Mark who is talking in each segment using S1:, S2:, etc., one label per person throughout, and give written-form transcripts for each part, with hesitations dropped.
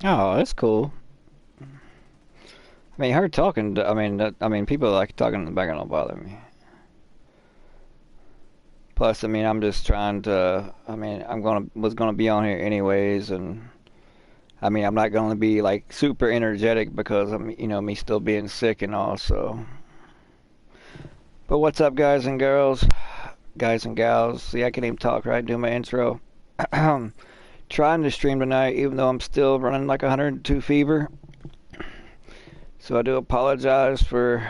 S1: Oh, that's cool. I mean, her talking. I mean, people like talking in the background don't bother me. Plus, I mean, I'm just trying to. I mean, was gonna be on here anyways, and I mean, I'm not gonna be like super energetic because I'm, me still being sick and all. So, but what's up, guys and girls, guys and gals? See, I can even talk right. Do my intro. Trying to stream tonight, even though I'm still running like 102 fever. So I do apologize for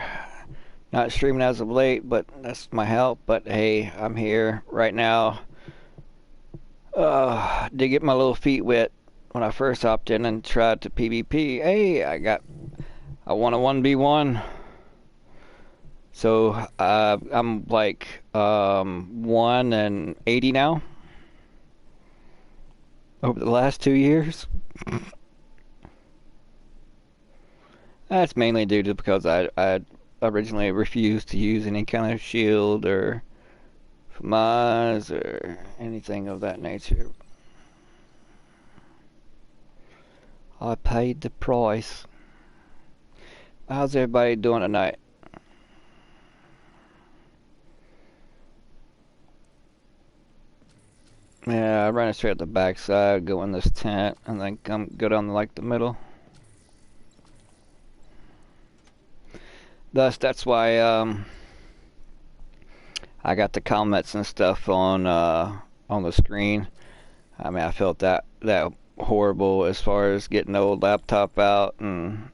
S1: not streaming as of late, but that's my help. But hey, I'm here right now. Did get my little feet wet when I first hopped in and tried to PvP. Hey, I won a 1v1. So I'm like 1 and 80 now over the last 2 years. That's mainly due to because I originally refused to use any kind of shield or FAMAS or anything of that nature. I paid the price. How's everybody doing tonight? Yeah, I ran straight up the backside, go in this tent, and then go down like the middle. That's why I got the comments and stuff on the screen. I mean, I felt that horrible as far as getting the old laptop out and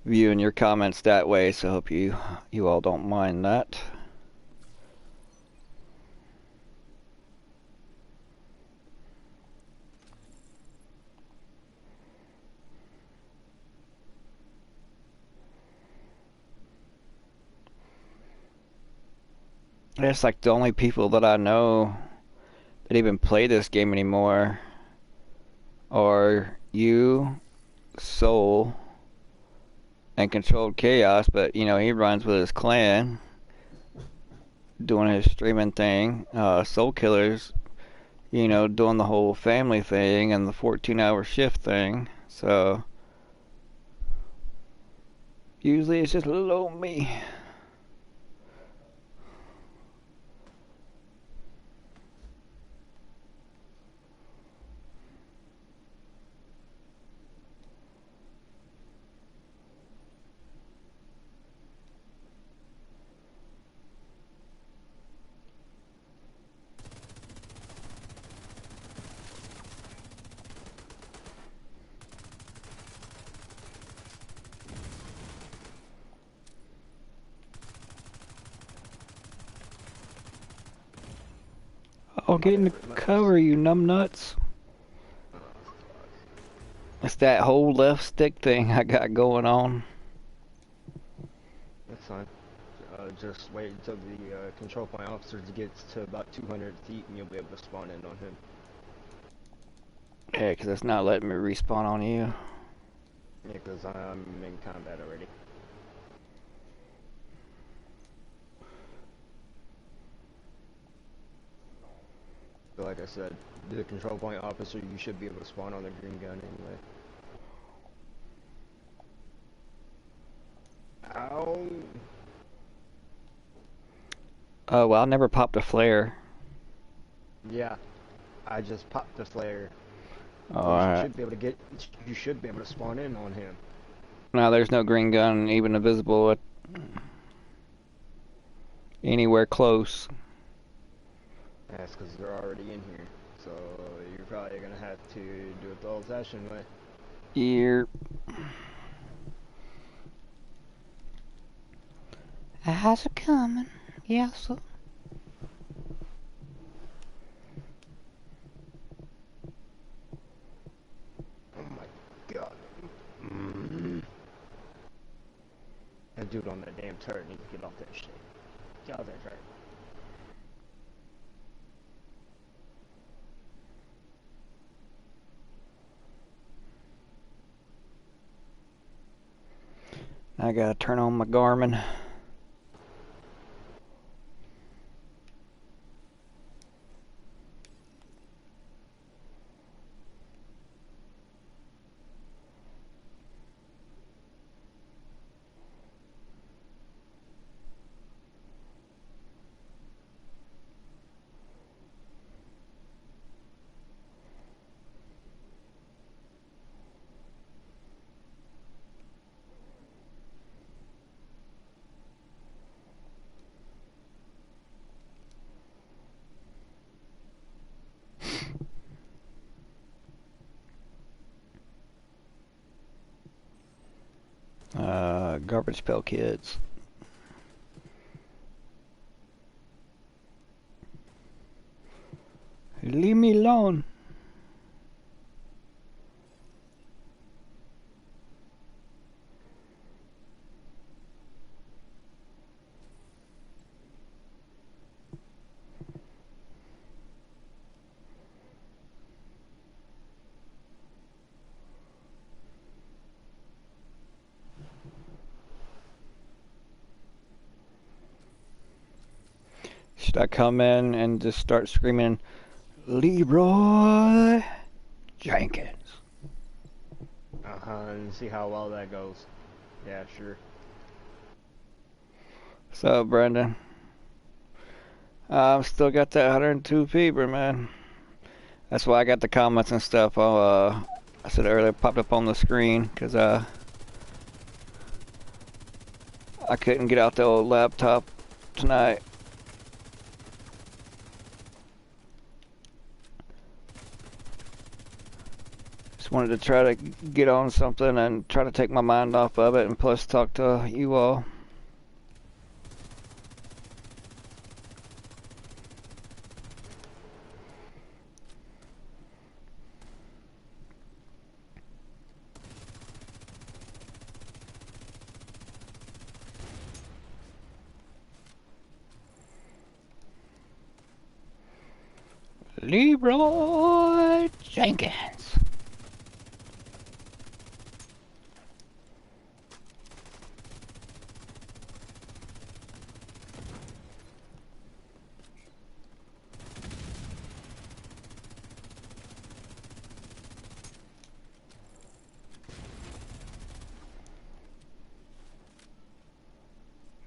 S1: viewing your comments that way. So I hope you all don't mind that. It's like the only people that I know that even play this game anymore are you, Soul, and Controlled Chaos. But he runs with his clan, doing his streaming thing. Soul Killers, doing the whole family thing and the 14-hour shift thing. So usually it's just little old me. Oh, get in the cover, you numbnuts. It's that whole left stick thing I got going on.
S2: That's fine. Just wait until the control point officer gets to about 200 feet and you'll be able to spawn in on him.
S1: Yeah, because it's not letting me respawn on you.
S2: Yeah, because I'm in combat already. But like I said, the control point officer, you should be able to spawn on the green gun anyway. Ow!
S1: Oh, well, I never popped a flare.
S2: Yeah, I just popped the flare. You
S1: Alright.
S2: should be able to get. You should be able to spawn in on him.
S1: Now there's no green gun even visible at anywhere close.
S2: That's because they're already in here. So you're probably gonna have to do it the old-fashioned way.
S1: Here. How's it coming? Yes, sir.
S2: Oh my god. That dude on that damn turret needs to get off that shit. Get off that turret.
S1: I gotta turn on my Garmin. Garbage Pail Kids. Leave me alone. Should I come in and just start screaming, Leroy Jenkins?
S2: And see how well that goes. Yeah, sure.
S1: What's up, Brendan? I've still got that 102 fever, man. That's why I got the comments and stuff. I said earlier, popped up on the screen because I couldn't get out the old laptop tonight. Just wanted to try to get on something and try to take my mind off of it, and plus talk to you all. Leroy Jenkins.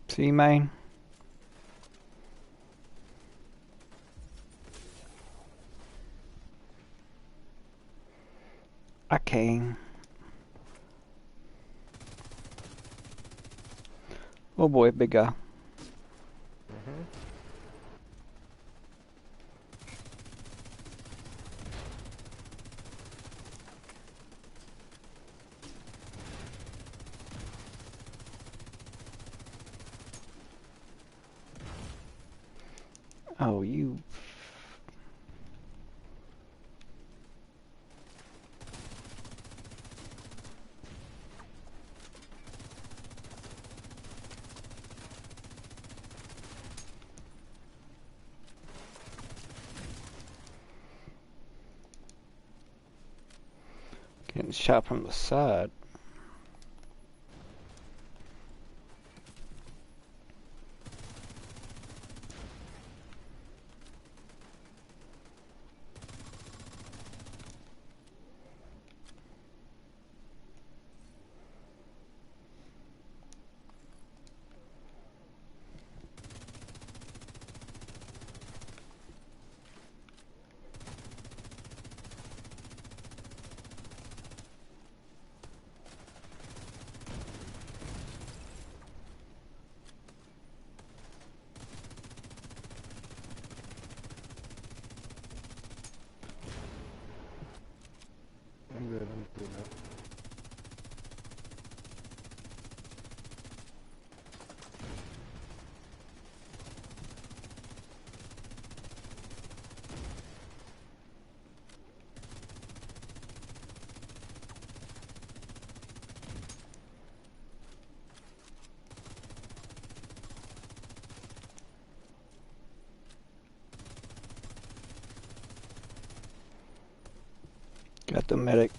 S1: See, man? I came. Oh boy, big guy. Oh, you. Getting shot from the side.
S2: I'm good now.
S1: Got the medic.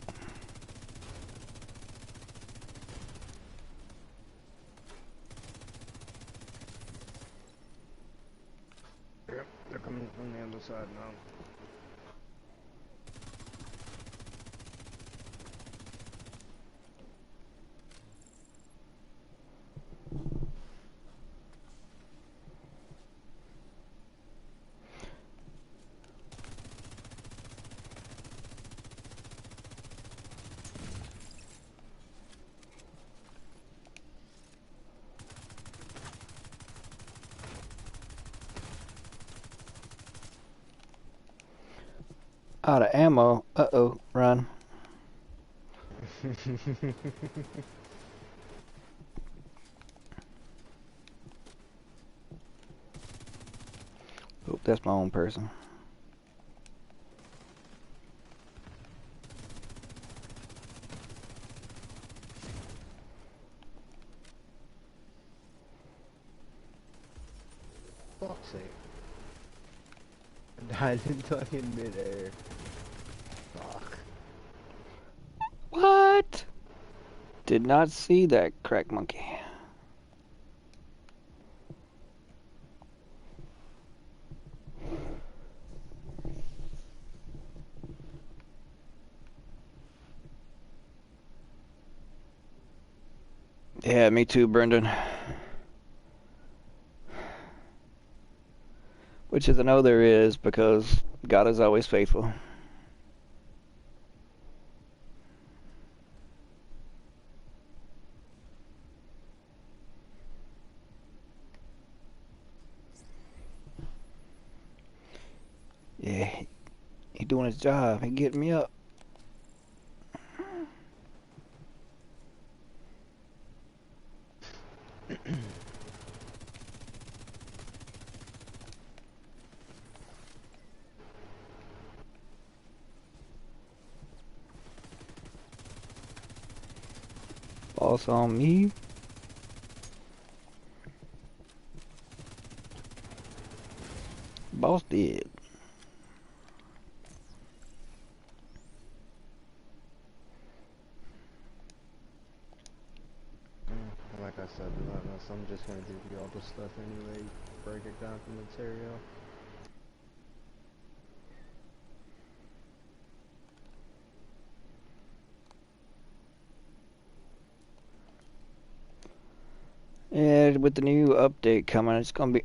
S2: Yep, they're coming from the other side now.
S1: Out of ammo. Uh-oh, run. That's my own person.
S2: Fuck's sake. I died in fucking midair. Fuck.
S1: What? Did not see that crack monkey. Yeah, me too, Brendan. Which is I know there is because God is always faithful. Yeah, he doing his job. He getting me up. Boss on me. Boss did.
S2: Like I said, Relentless, I'm just gonna give you all the stuff anyway. Break it down for material.
S1: Yeah, with the new update coming, it's gonna be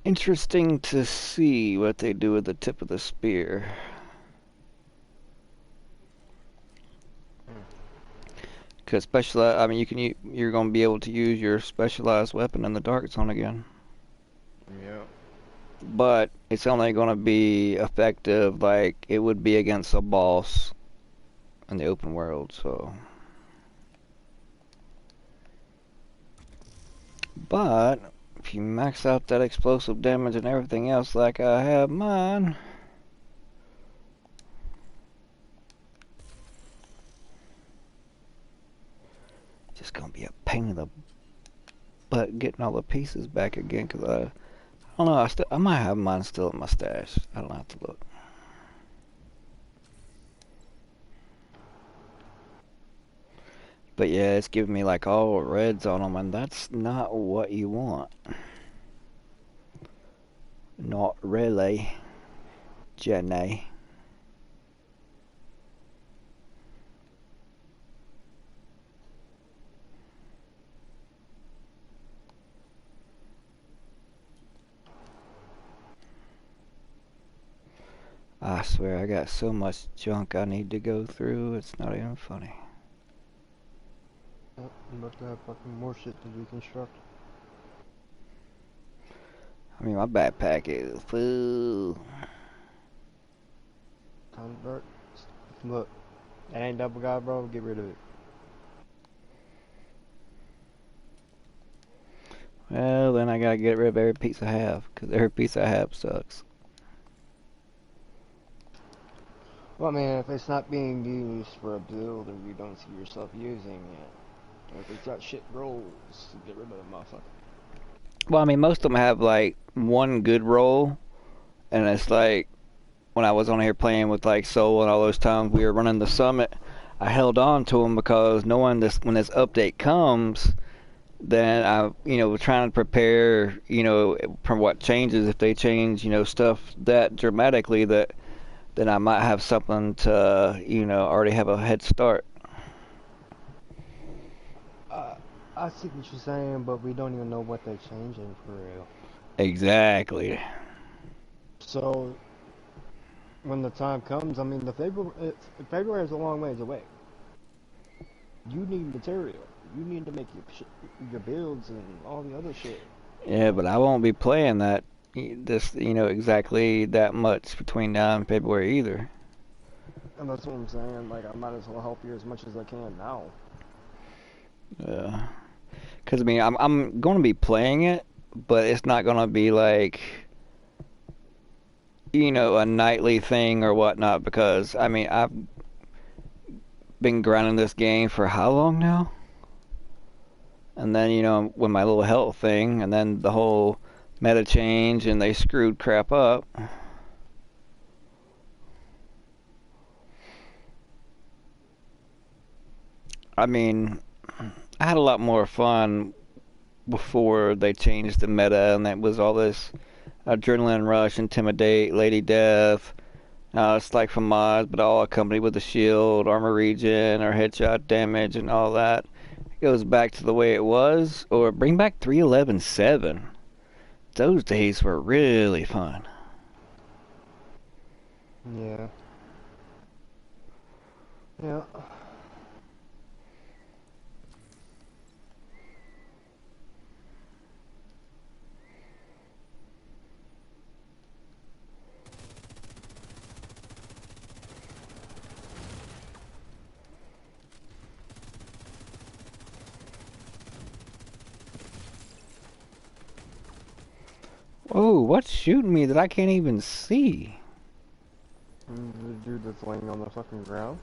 S1: interesting to see what they do with the tip of the spear. Cause specialized, I mean, you're gonna be able to use your specialized weapon in the dark zone again.
S2: Yeah.
S1: But it's only gonna be effective like it would be against a boss in the open world. So, but if you max out that explosive damage and everything else like I have mine. Just gonna be a pain in the butt getting all the pieces back again because I don't know. I might have mine still in my stash. I don't have to look. But yeah, it's giving me like all reds on them, and that's not what you want. Not really, Jenny. I swear I got so much junk I need to go through, it's not even funny.
S2: Oh, I'm about to have fucking more shit to deconstruct.
S1: I mean, my backpack is full.
S2: Convert. Look, that ain't double god, bro. Get rid of it.
S1: Well, then I gotta get rid of every piece I have, because every piece I have sucks.
S2: Well, I mean, if it's not being used for a build or you don't see yourself using it, or if it's got shit rolls, get rid of the motherfucker.
S1: Well, I mean, most of them have like one good roll, and it's like when I was on here playing with like Soul and all those times we were running the summit, I held on to them because knowing this when this update comes, then I, was trying to prepare, from what changes if they change, stuff that dramatically that then I might have something to, already have a head start.
S2: I see what you're saying, but we don't even know what they're changing for real.
S1: Exactly.
S2: So, when the time comes, I mean, February is a long ways away. You need material. You need to make your builds and all the other shit.
S1: Yeah, but I won't be playing that this, exactly that much between now and February either.
S2: And that's what I'm saying. Like, I might as well help you as much as I can now.
S1: Yeah. Because I mean, I'm going to be playing it, but it's not going to be like you know, a nightly thing or whatnot, because I mean I've been grinding this game for how long now? And then, you know, with my little health thing, and then the whole meta change, and they screwed crap up. I mean, I had a lot more fun before they changed the meta, and that was all this adrenaline rush, intimidate, lady death. It's like from mods, but all accompanied with a shield, armor regen, or headshot damage, and all that. It goes back to the way it was, or bring back 3.11.7. Those days were really fun.
S2: Yeah. Yeah.
S1: Whoa, what's shooting me that I can't even see?
S2: The dude that's laying on the fucking ground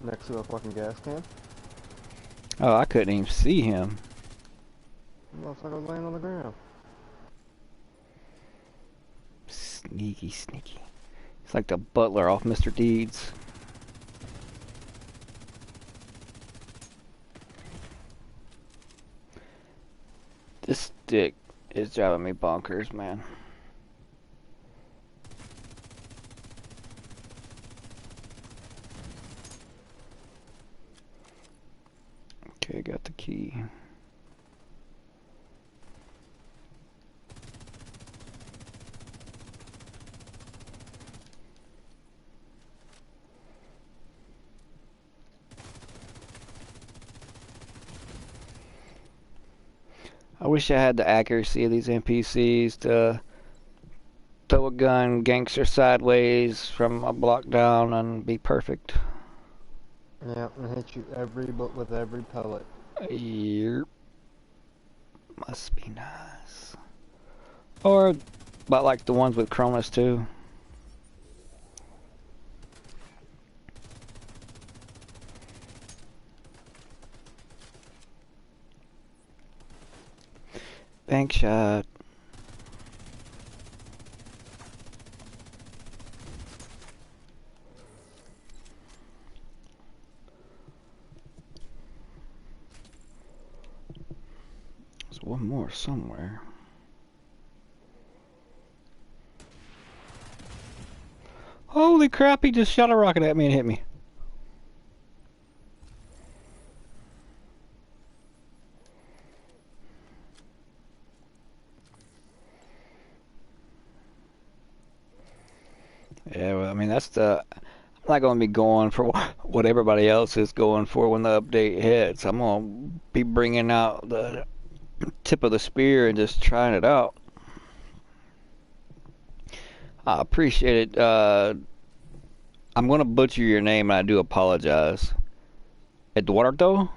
S2: next to a fucking gas can.
S1: Oh, I couldn't even see him.
S2: The motherfucker was laying on the ground.
S1: Sneaky, sneaky. It's like the butler off Mr. Deeds. This stick is driving me bonkers, man. Okay, got the key. I wish I had the accuracy of these NPCs to throw a gun gangster sideways from a block down and be perfect.
S2: Yeah, and hit you with every pellet.
S1: Yep. Must be nice. Or, but like the ones with Cronus too. Bank shot. There's one more somewhere. Holy crap, he just shot a rocket at me and hit me. Yeah, well, I mean, that's the... I'm not going to be going for what everybody else is going for when the update hits. I'm going to be bringing out the tip of the spear and just trying it out. I appreciate it. I'm going to butcher your name and I do apologize. Eduardo?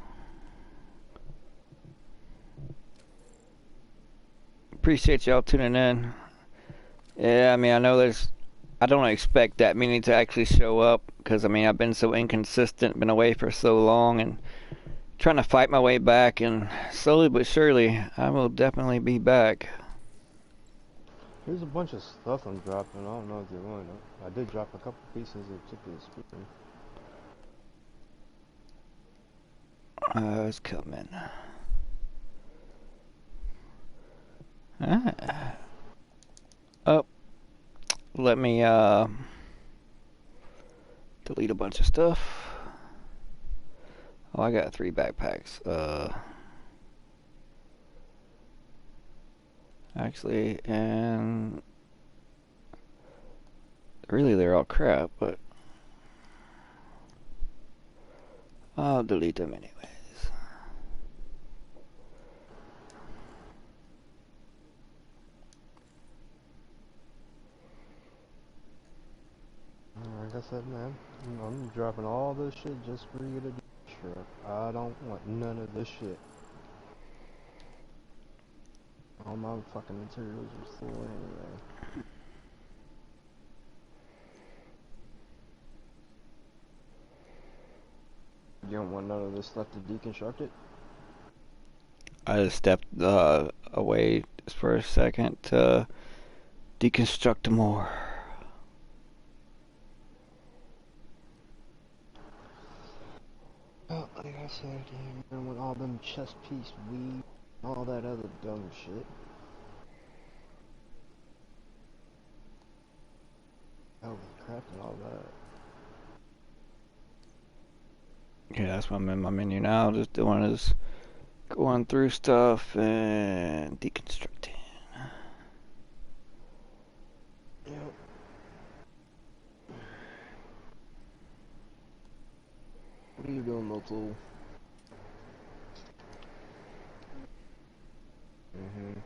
S1: Appreciate y'all tuning in. Yeah, I mean, I know I don't expect that many to actually show up because, I mean, I've been so inconsistent, been away for so long, and trying to fight my way back, and slowly but surely, I will definitely be back.
S2: Here's a bunch of stuff I'm dropping. I don't know if you want it. I did drop a couple pieces of chicken spoon.
S1: It's coming. Ah. Oh, let me delete a bunch of stuff. Oh, I got 3 backpacks. Actually, and really they're all crap, but I'll delete them anyways.
S2: Like I said, man, I'm dropping all this shit just for you to do. Sure, I don't want none of this shit. All my fucking materials are full anyway. You don't want none of this stuff to deconstruct it?
S1: I just stepped away just for a second to deconstruct more.
S2: Oh, like I said, man, with all them chess piece weed, all that other dumb shit. Holy crap and all that.
S1: Yeah, that's why I'm in my menu now. Just doing is going through stuff and deconstructing.
S2: Yep. What are you doing, Motul? Mm-hmm.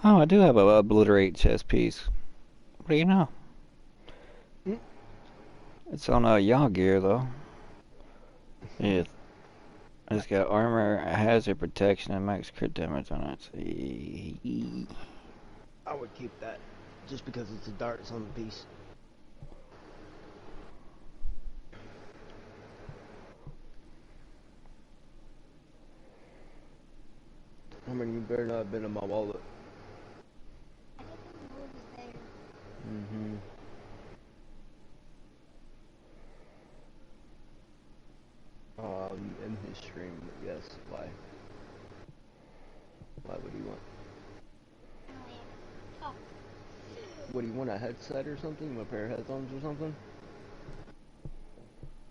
S1: Oh, I do have a obliterate chess piece. What do you know?
S2: Mm.
S1: It's on yaw gear though. Yeah, it's got armor, hazard protection, and max crit damage on it.
S2: I would keep that, just because it's a darts on the piece. I mean, you better not have been in my wallet. Mm-hmm. In his stream, yes. Why? Why would he want? What do you want, a headset or something? A pair of headphones or something?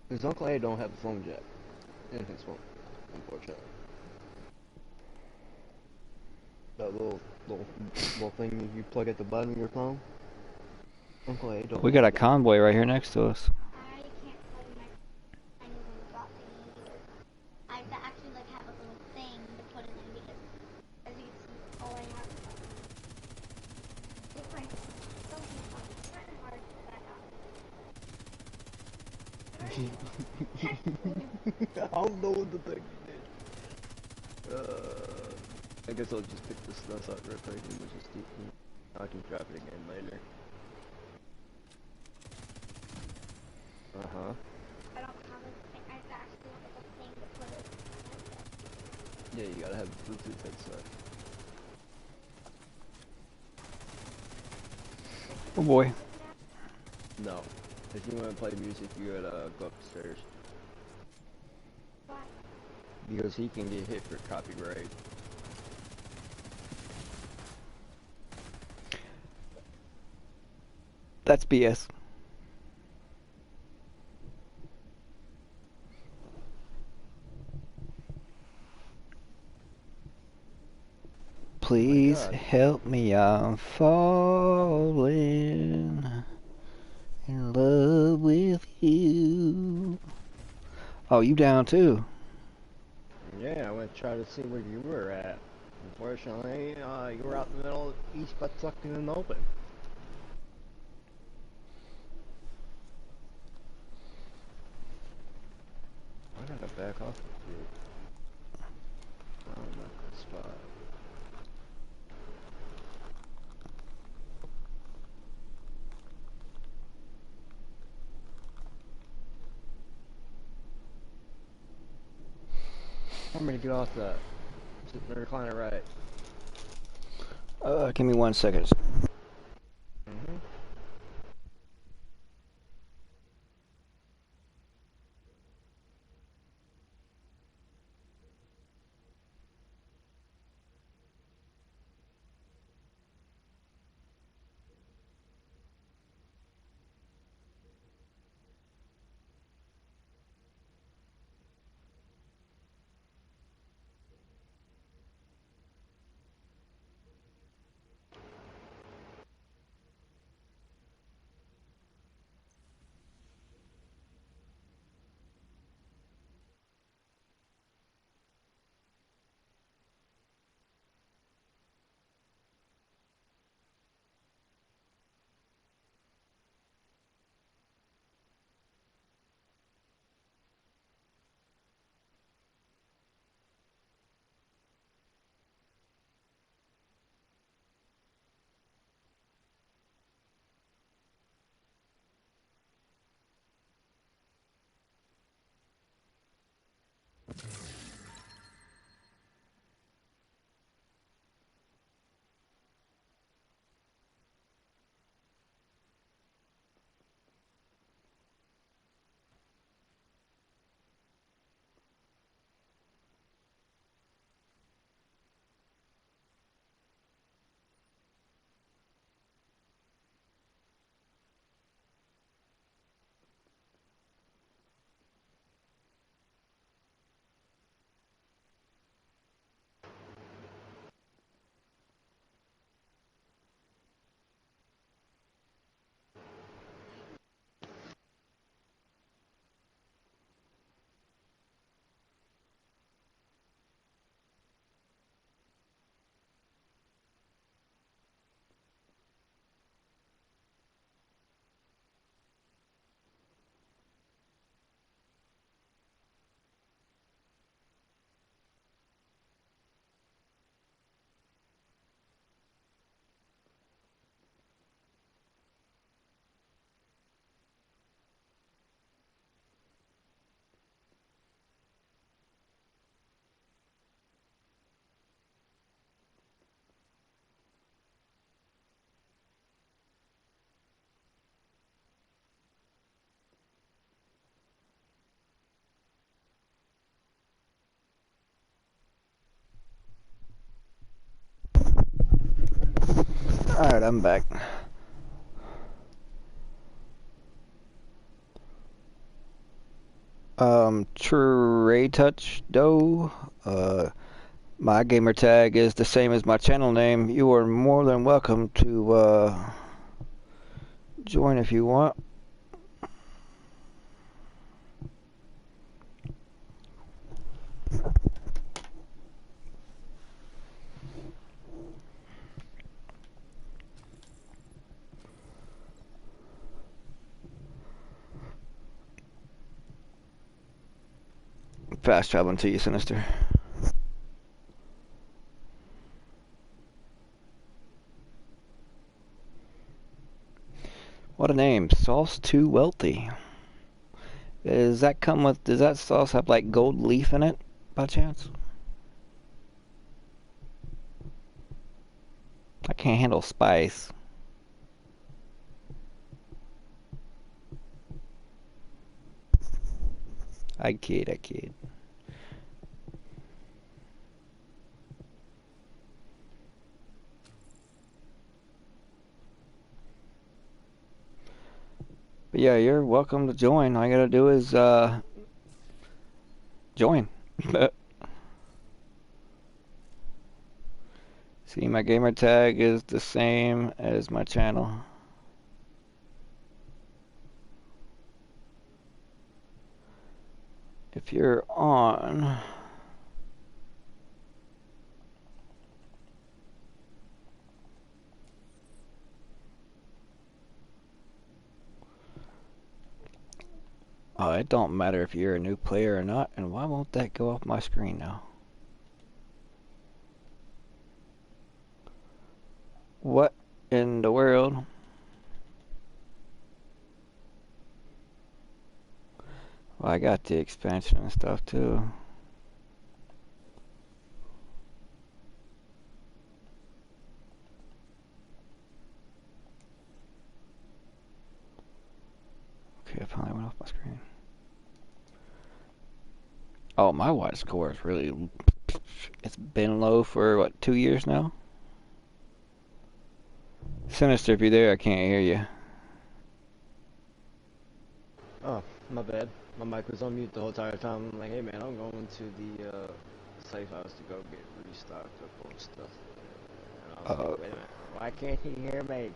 S2: Because Uncle A don't have a phone jack in his phone, unfortunately. That little thing you plug at the bottom of your phone. Uncle A don't
S1: We got
S2: have
S1: a
S2: that.
S1: convoy right here next to us.
S2: I don't know what the thing you did. I guess I'll just pick this stuff up real quick and we'll just I can drop it again later. Uh-huh. Yeah, you gotta have a Bluetooth headset.
S1: Oh boy.
S2: No. If you want to play music, you gotta go upstairs. Because he can get hit for copyright.
S1: That's BS. Please help me, I'm falling in love with you. Oh, you down too?
S2: Yeah, I went to try to see where you were at. Unfortunately, you were out in the middle of East butt sucking in the open. I gotta back off a bit. Oh, not good spot. I'm gonna get off that. Sit in the recliner right.
S1: Give me 1 second.
S2: Mm-hmm.
S1: Alright, I'm back. Trey Touch Doe. My gamer tag is the same as my channel name. You are more than welcome to join if you want. Fast traveling to you, Sinister. What a name, Sauce Too Wealthy. Does that come with, does that sauce have like gold leaf in it, by chance? I can't handle spice. I kid, I kid. But yeah, you're welcome to join. All you gotta do is join. See, my gamer tag is the same as my channel. If you're on, oh, it don't matter if you're a new player or not. And why won't that go off my screen now? What in the world? Well, I got the expansion and stuff too. Okay, it finally went off my screen. Oh, my watch score is really, it's been low for what, 2 years now? Sinister, if you're there, I can't hear you.
S2: Oh, my bad. My mic was on mute the whole entire time. I'm like, hey man, I'm going to the safe house to go get restocked up on stuff. And I was like, wait a minute, why can't he hear me?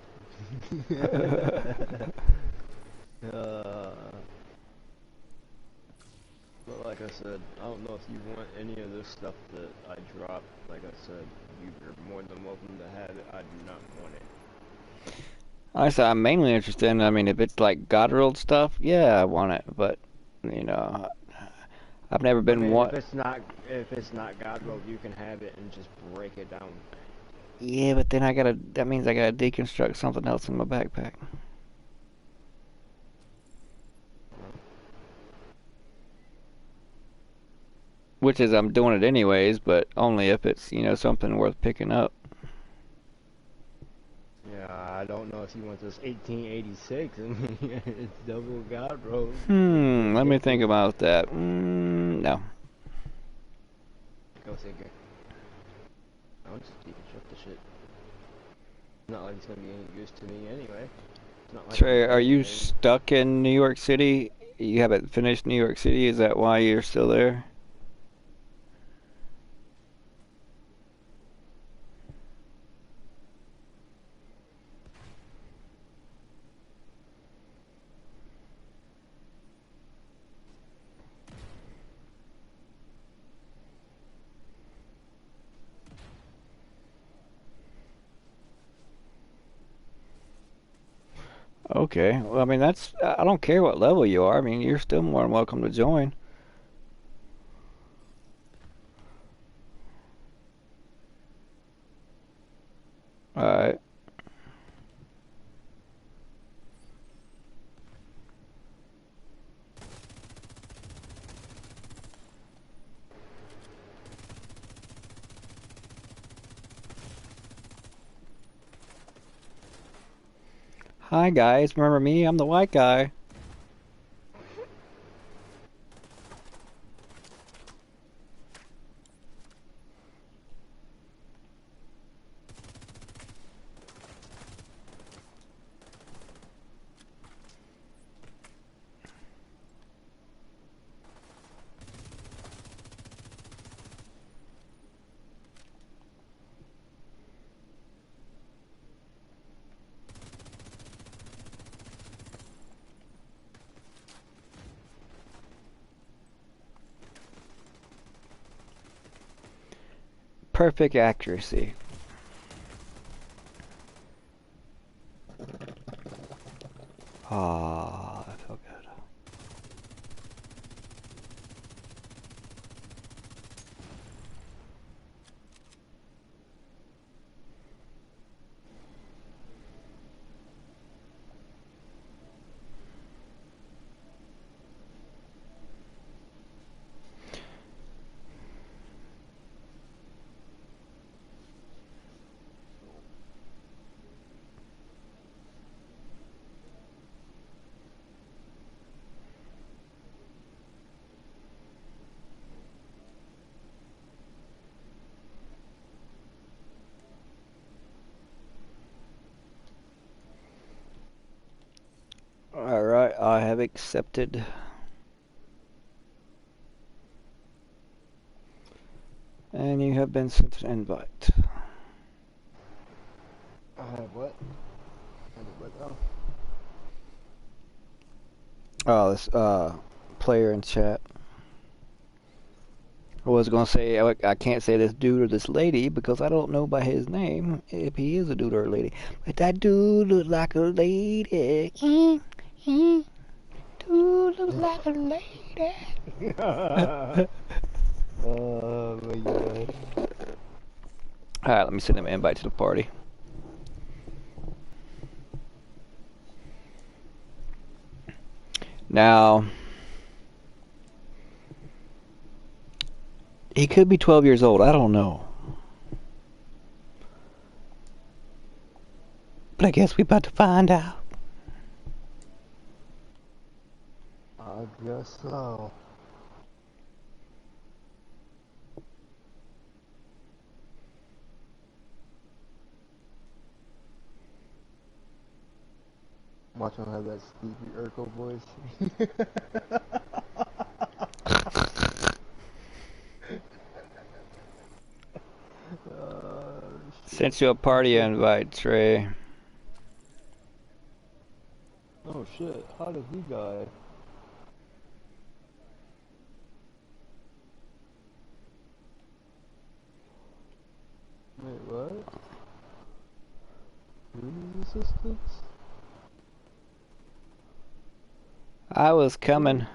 S2: But like I said, I don't know if you want any of this stuff that I dropped. Like I said, you're more than welcome to have it. I do not want it.
S1: Honestly, I'm mainly interested in, I mean, if it's like God World stuff, yeah, I want it. But, you know, I've never been one.
S2: If it's not God World, you can have it and just break it down.
S1: Yeah, but then that means I gotta deconstruct something else in my backpack. which is I'm doing it anyways, but only if it's, you know, something worth picking up.
S2: Yeah, I don't know if you want this 1886. I mean, it's double God, bro.
S1: Let me
S2: Go
S1: think
S2: for it.
S1: about that. No.
S2: Go figure. I'm just keeping shut the shit. Not like it's gonna be any use to me anyway. It's not like I'm
S1: Trey, are
S2: playing
S1: you
S2: anything.
S1: stuck in New York City? You haven't finished New York City? Is that why you're still there? Okay. Well, I mean, I don't care what level you are. I mean, you're still more than welcome to join. All right. Hi, guys. Remember me? I'm the white guy. Perfect accuracy. Ah, that felt good. All right, I have accepted. And you have been sent an invite.
S2: I have what? I have what now?
S1: Oh, this player in chat. I was gonna say I can't say this dude or this lady because I don't know by his name if he is a dude or a lady. But that dude looks like a lady. Dude looks like a lady.
S2: Oh my god.
S1: All right, let me send him an invite to the party. Now, he could be 12 years old. I don't know. But I guess we about to find out.
S2: I guess so. Watch him have that Stevie Urkel voice. Shit.
S1: Sent you a party invite, Trey.
S2: Oh shit, how did he die? Wait, what? Shooting assistance?
S1: I was coming.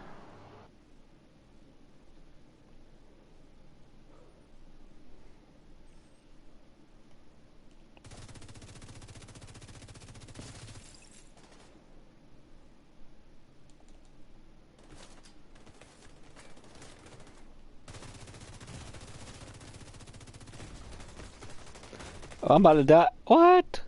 S1: Oh, I'm about to die. What?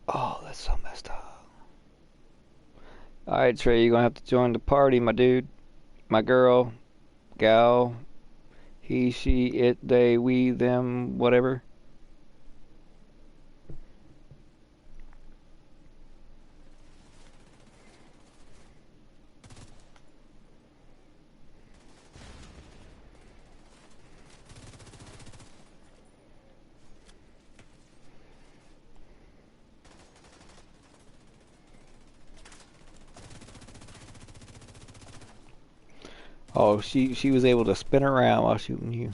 S1: Oh, that's so messed up. Alright, Trey, you're gonna have to join the party, my dude. My girl. Gal. He, she, it, they, we, them, whatever. Oh, she was able to spin around while shooting you.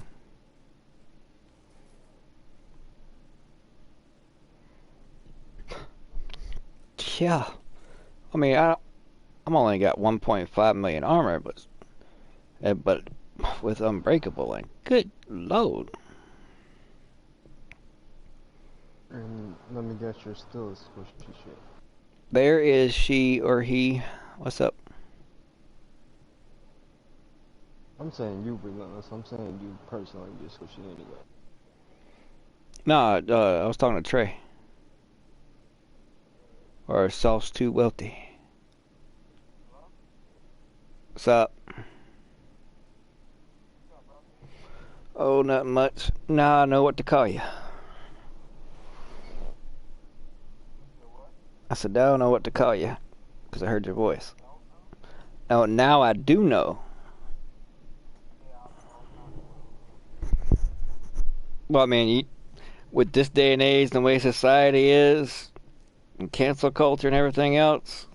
S1: Yeah. I mean, I'm only got 1.5 million armor, but with unbreakable, like, good load.
S2: And let me guess, you're still a squishy shit.
S1: There is she or he. What's up?
S2: I'm saying you relentless. I'm saying you personally just squishy anyway.
S1: Nah, I was talking to Trey. Or Sauce Too Wealthy. What's up? Oh, not much. Now I know what to call you. I said, now I don't know what to call you. Because I heard your voice. Oh, now I do know. Well, I mean, with this day and age, the way society is, and cancel culture and everything else.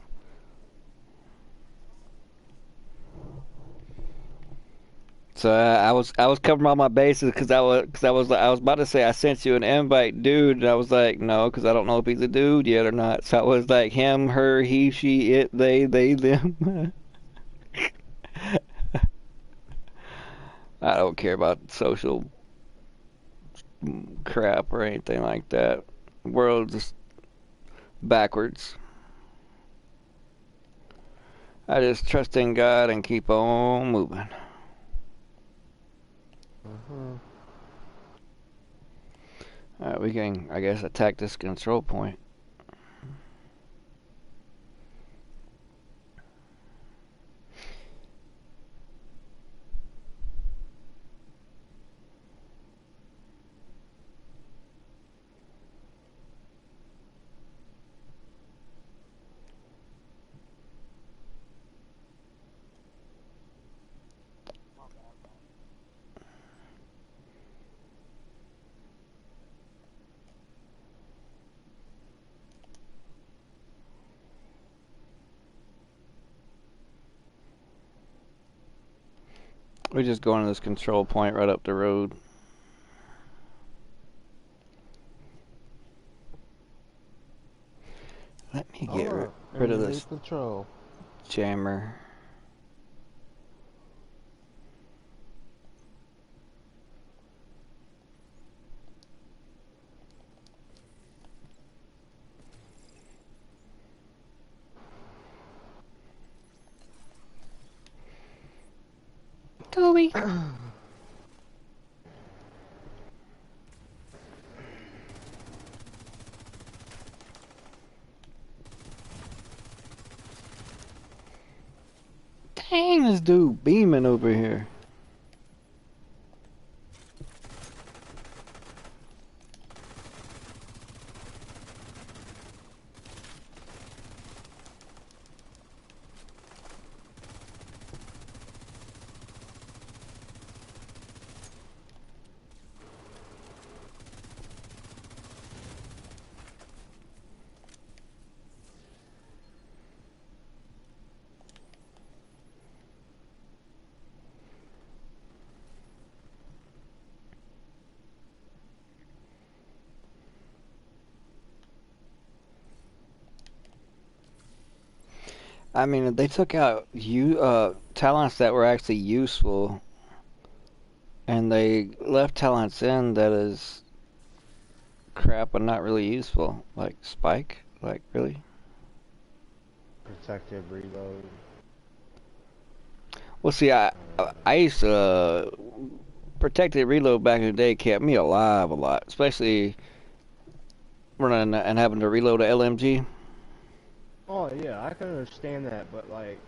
S1: So I was covering all my bases because I was about to say I sent you an invite, dude. And I was like, no, because I don't know if he's a dude yet or not. So I was like, him, her, he, she, it, they, them. I don't care about social crap or anything like that. The world's just backwards. I just trust in God and keep on moving.
S2: Mm-hmm.
S1: Alright, we can, I guess, attack this control point. We're just going to this control point right up the road. Let me get
S2: Alright,
S1: rid of
S2: enemy
S1: this
S2: patrol.
S1: jammer. Toby. Dang, this dude beaming over here. I mean, if they took out talents that were actually useful, and they left talents in that is crap but not really useful, like Spike. Like, really?
S2: Protective reload.
S1: Well, see, I used to protected reload back in the day kept me alive a lot, especially running and having to reload a LMG.
S2: Oh yeah, I can understand that, but like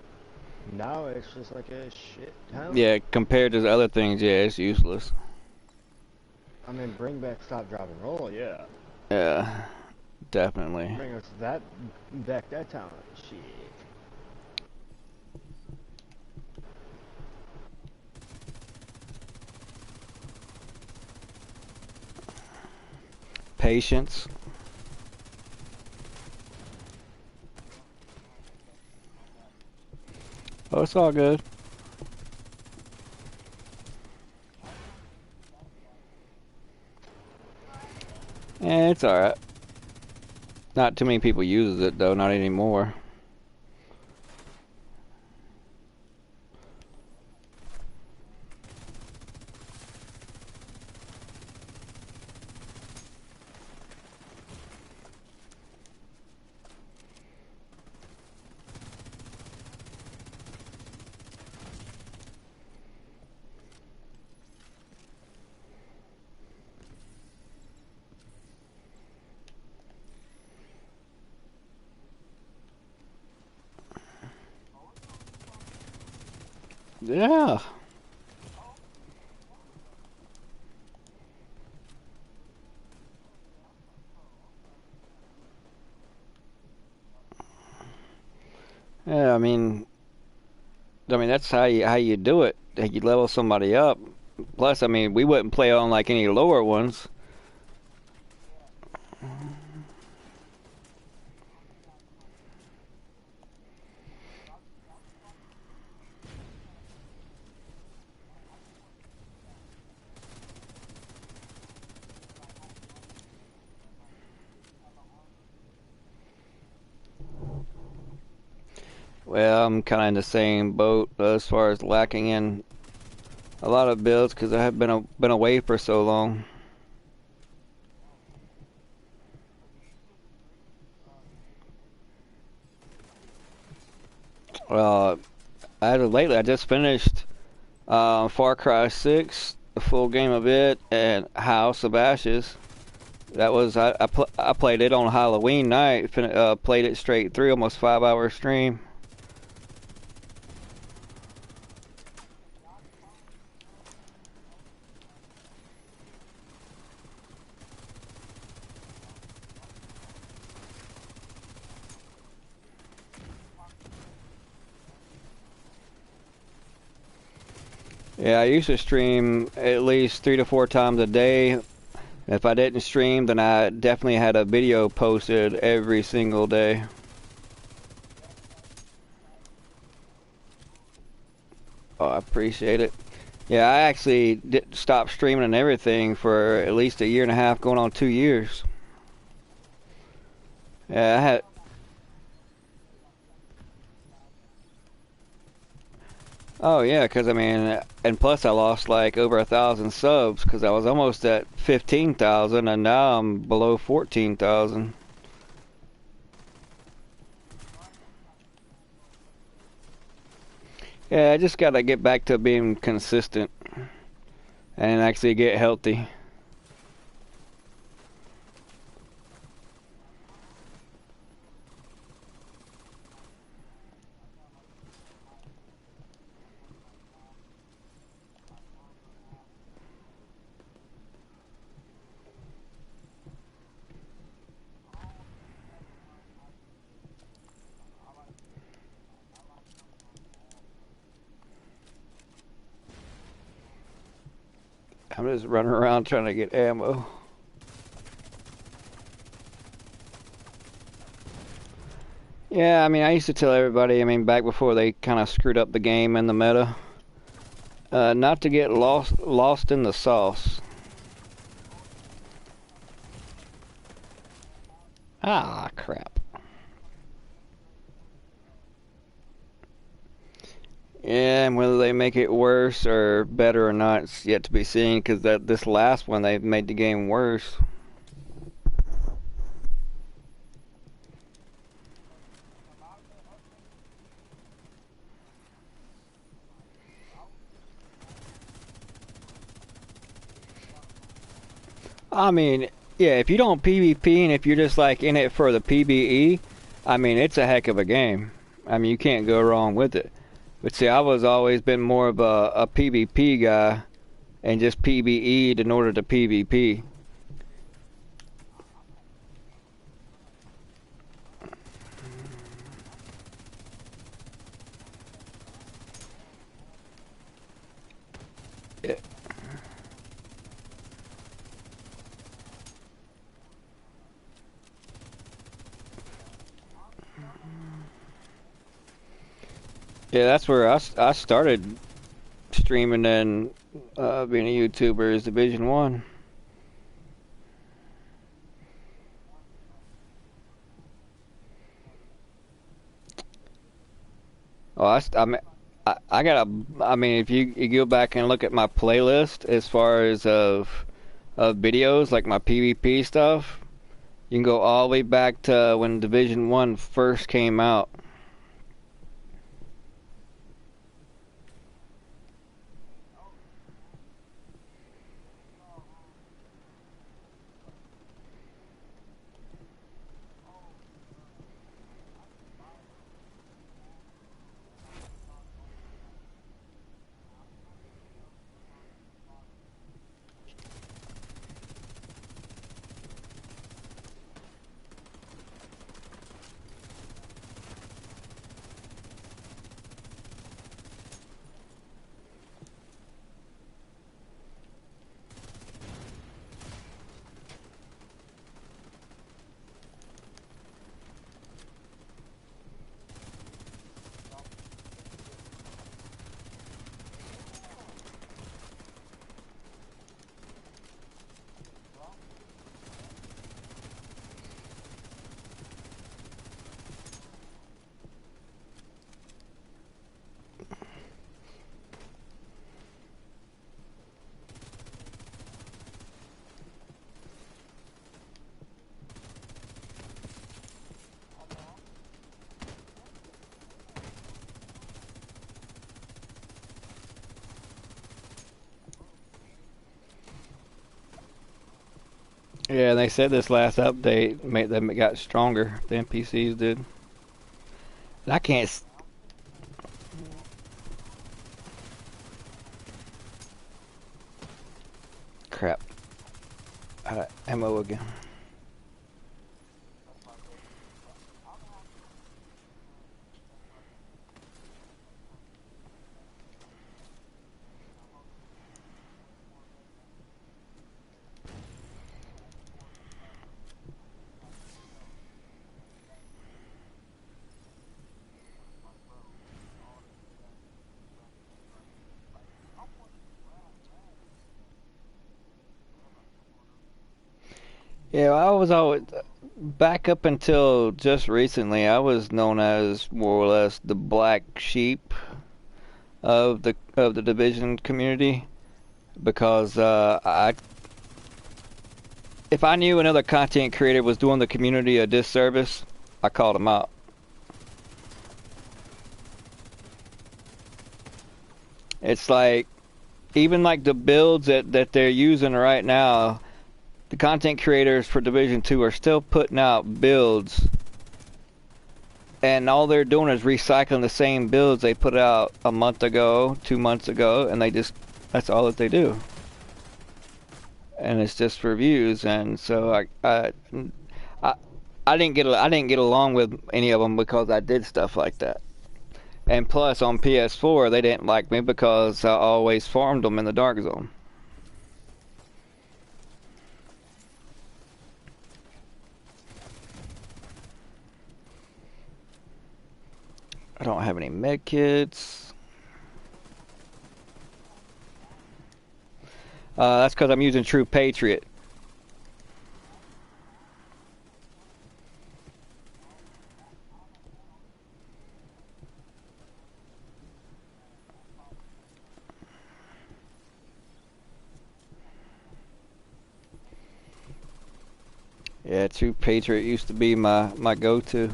S2: now it's just like a shit ton.
S1: Yeah, compared to the other things, yeah, it's useless.
S2: I mean, bring back stop, drop, and roll. Yeah,
S1: Yeah, definitely.
S2: bring us that back that time. Shit.
S1: Patience. Oh, it's all good. Yeah, it's all right. Not too many people uses it though, not anymore. Yeah. Yeah, I mean that's how you do it. You level somebody up. Plus, I mean, we wouldn't play on like any lower ones. Well, I'm kind of in the same boat as far as lacking in a lot of builds because I have been away for so long. Uh, as of lately, I just finished Far Cry 6, the full game of it, and House of Ashes. That was I played it on Halloween night. Played it straight through, almost 5 hour stream. Yeah, I used to stream at least 3 to 4 times a day. If I didn't stream, then I definitely had a video posted every single day. Oh, I appreciate it. Yeah, I actually did stop streaming and everything for at least a year and a half, going on 2 years. Yeah, I had. Oh yeah, because I mean, and plus I lost like over 1,000 subs because I was almost at 15,000 and now I'm below 14,000. Yeah, I just gotta get back to being consistent and actually get healthy. I'm just running around trying to get ammo. Yeah, I mean, I used to tell everybody, I mean, back before they kind of screwed up the game and the meta, not to get lost in the sauce. Ah, crap. Yeah, and whether they make it worse or better or not, it's yet to be seen. Because this last one, they've made the game worse. I mean, yeah, if you don't PvP and if you're just like in it for the PvE, I mean, it's a heck of a game. I mean, you can't go wrong with it. But see, I was always been more of a PvP guy and just PvE'd in order to PvP. Yeah, yeah, that's where I started streaming and being a YouTuber is Division One. Oh, I gotta. I mean, if you go back and look at my playlist as far as of videos like my PvP stuff, you can go all the way back to when Division One first came out. Yeah, they said this last update made them got stronger. The NPCs did. And I can't. Crap. Out of ammo again. Yeah, I was always back up until just recently. I was known as more or less the black sheep of the division community because I if I knew another content creator was doing the community a disservice, I called him out. It's like even like the builds that they're using right now, the content creators for Division 2 are still putting out builds and all they're doing is recycling the same builds they put out a month ago, 2 months ago, and they just that's all that they do. And it's just for views, and so I, I didn't get along with any of them because I did stuff like that. And plus on PS4 they didn't like me because I always farmed them in the dark zone. I don't have any med kits. That's because I'm using True Patriot. Yeah, True Patriot used to be my go-to.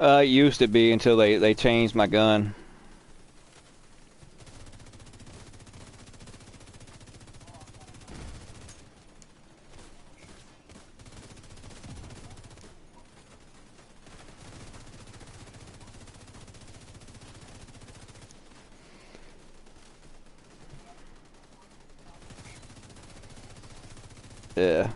S1: It used to be until they changed my gun. Yeah.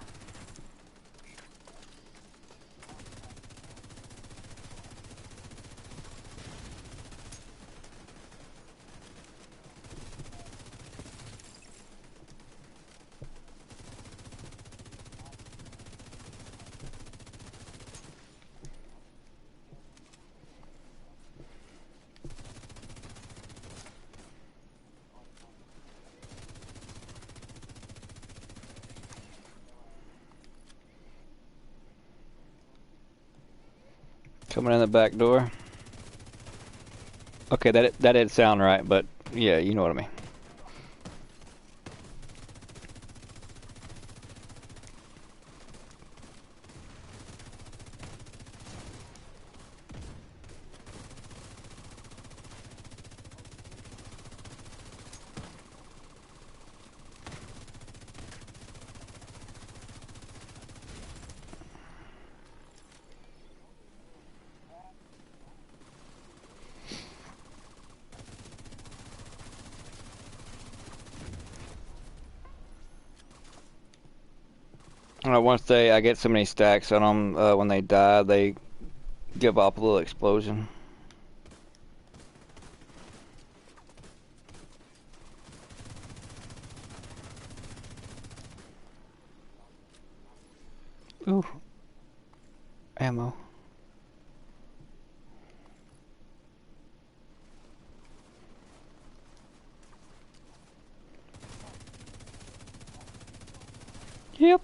S1: Coming in the back door. Okay, that didn't sound right, but yeah, you know what I mean. Once I get so many stacks on them, when they die, they give off a little explosion. Ooh, ammo. Yep.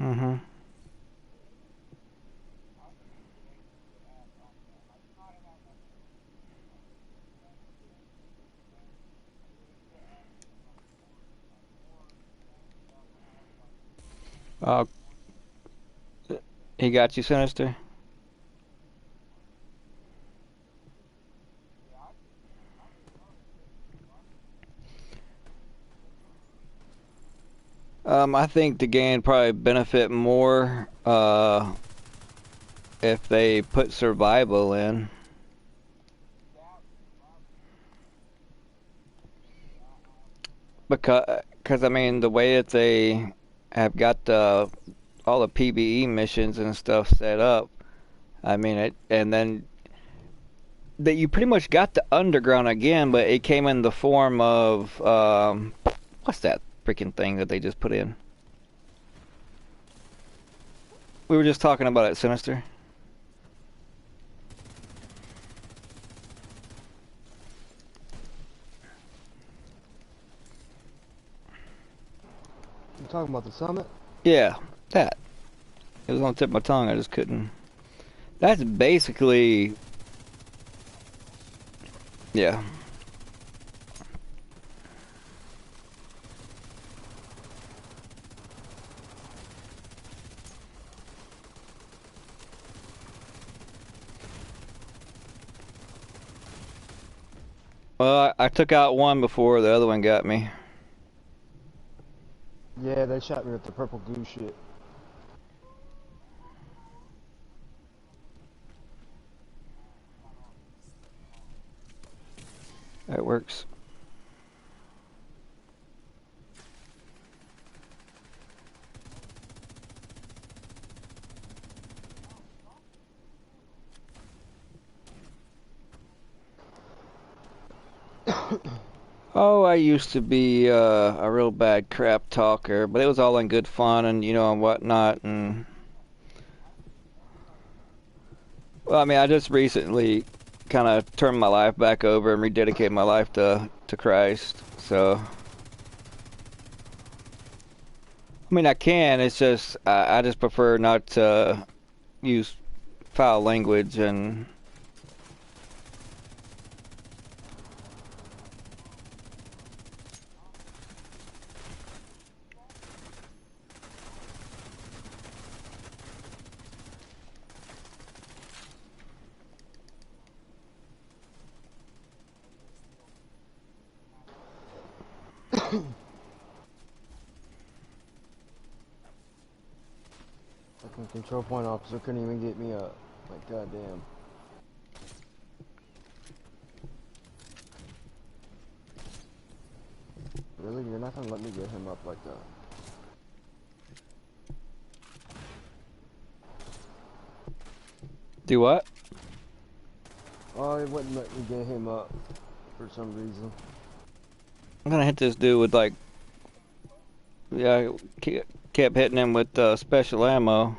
S1: Mm-hmm. Uh, he got you, Sinister? I think the game probably benefit more if they put survival in. Because I mean, the way that they have got all the PvE missions and stuff set up, I mean it, and then that you pretty much got the underground again, but it came in the form of what's that freaking thing that they just put in? We were just talking about it, Sinister.
S2: You talking about the summit?
S1: Yeah, that. It was on the tip of my tongue. I just couldn't. That's basically, yeah. Well, I took out one before the other one got me.
S2: Yeah, they shot me with the purple goo shit.
S1: That works. Oh, I used to be a real bad crap talker, but it was all in good fun and and whatnot. And well, I mean, I just recently kind of turned my life back over and rededicated my life to Christ. So, I mean, I can. It's just I just prefer not to use foul language and.
S2: Fucking control point officer couldn't even get me up. Like, goddamn. Really? You're not gonna let me get him up like that?
S1: Do what?
S2: Oh, it wouldn't let me get him up for some reason.
S1: I'm gonna hit this dude with like, yeah, kept hitting him with special ammo.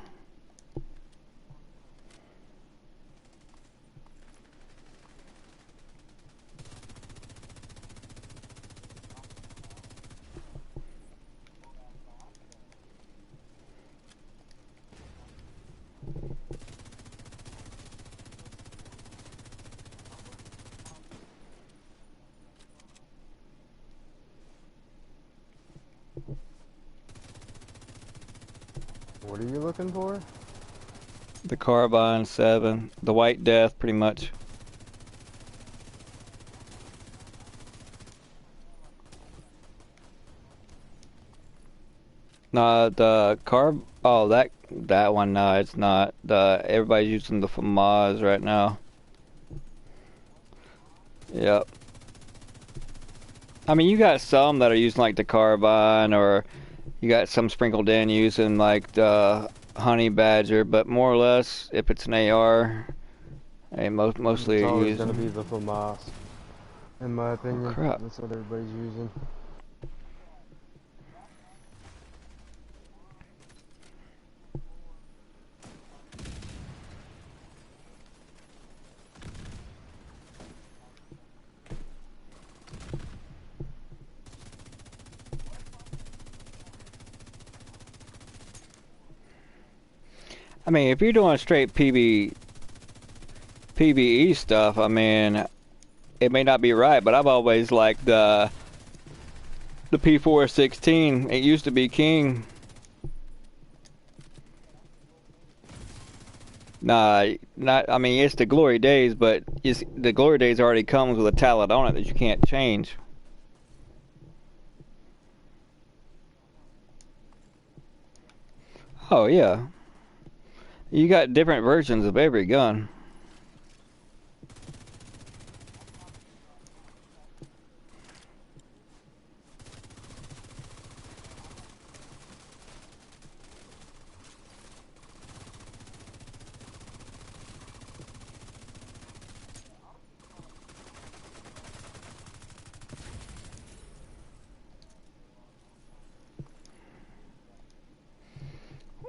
S2: What are you looking for?
S1: The carbine 7, the White Death, pretty much. No, the carb. Oh, that one. No, it's not. Everybody's using the FAMAS right now. Yep. I mean, you got some that are using like the carbine, or you got some sprinkled in using like the honey badger, but more or less, if it's an AR, hey, mostly
S2: It's
S1: are
S2: always gonna be
S1: using.
S2: the FAMAS, in my
S1: Oh
S2: opinion.
S1: crap!
S2: That's what everybody's using.
S1: I mean, if you're doing straight PvE stuff, I mean, it may not be right, but I've always liked the P416. It used to be king. Nah, not. I mean, it's the glory days, but the glory days already comes with a talent on it that you can't change. Oh yeah, you got different versions of every gun.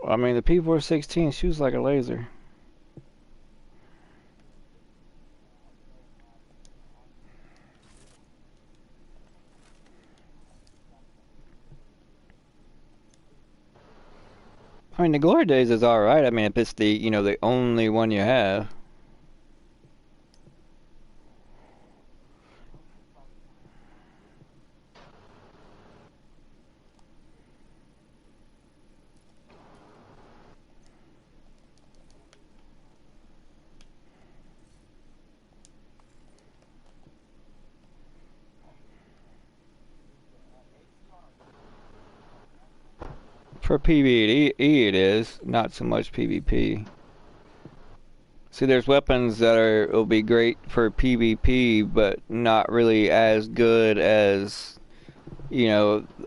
S1: I mean, the P416 shoots like a laser. I mean, the glory days is all right. I mean, if it's the only one you have. For PvE, it is not so much PvP. See, there's weapons that will be great for PvP, but not really as good as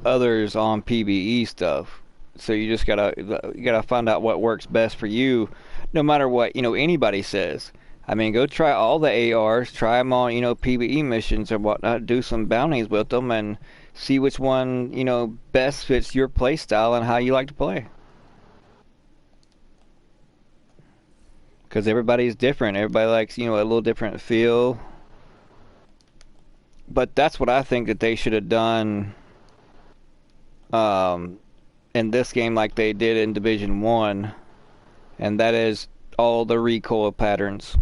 S1: others on PvE stuff. So you gotta find out what works best for you, no matter what anybody says. I mean, go try all the ARs, try them on PvE missions or whatnot, do some bounties with them, and see which one best fits your play style and how you like to play. Because everybody's different. Everybody likes a little different feel. But that's what I think that they should have done um, in this game like they did in Division 1, and that is all the recoil patterns.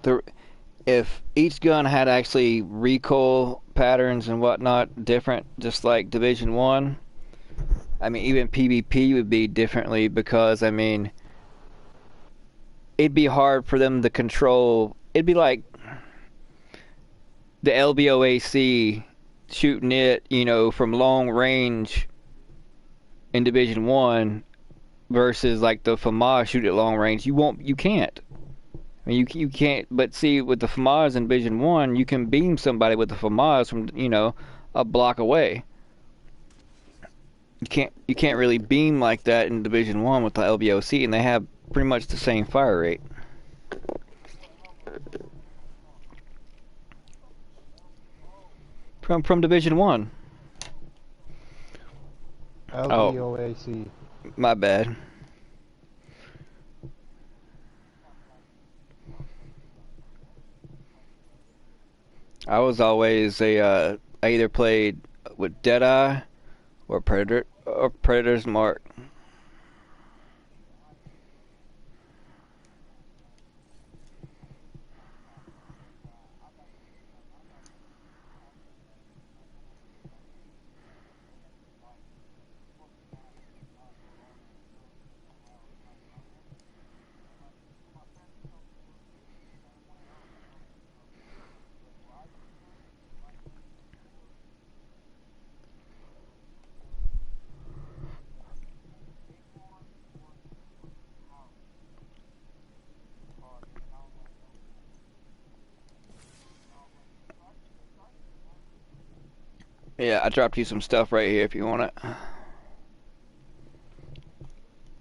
S1: The, if each gun had actually recoil patterns and whatnot different, just like Division 1, I mean, even PvP would be differently because, I mean, it'd be hard for them to control. It'd be like the LBOAC shooting it, from long range in Division One versus like the FAMAS shoot at long range. You can't. I mean, you can't. But see, with the FAMAS in Division One, you can beam somebody with the FAMAS from a block away. You can't really beam like that in Division One with the LBOC, and they have pretty much the same fire rate. From Division One. Oh,
S2: LBOAC.
S1: my bad. I was always I either played with Deadeye or Predator's Mark. Yeah, I dropped you some stuff right here if you want it.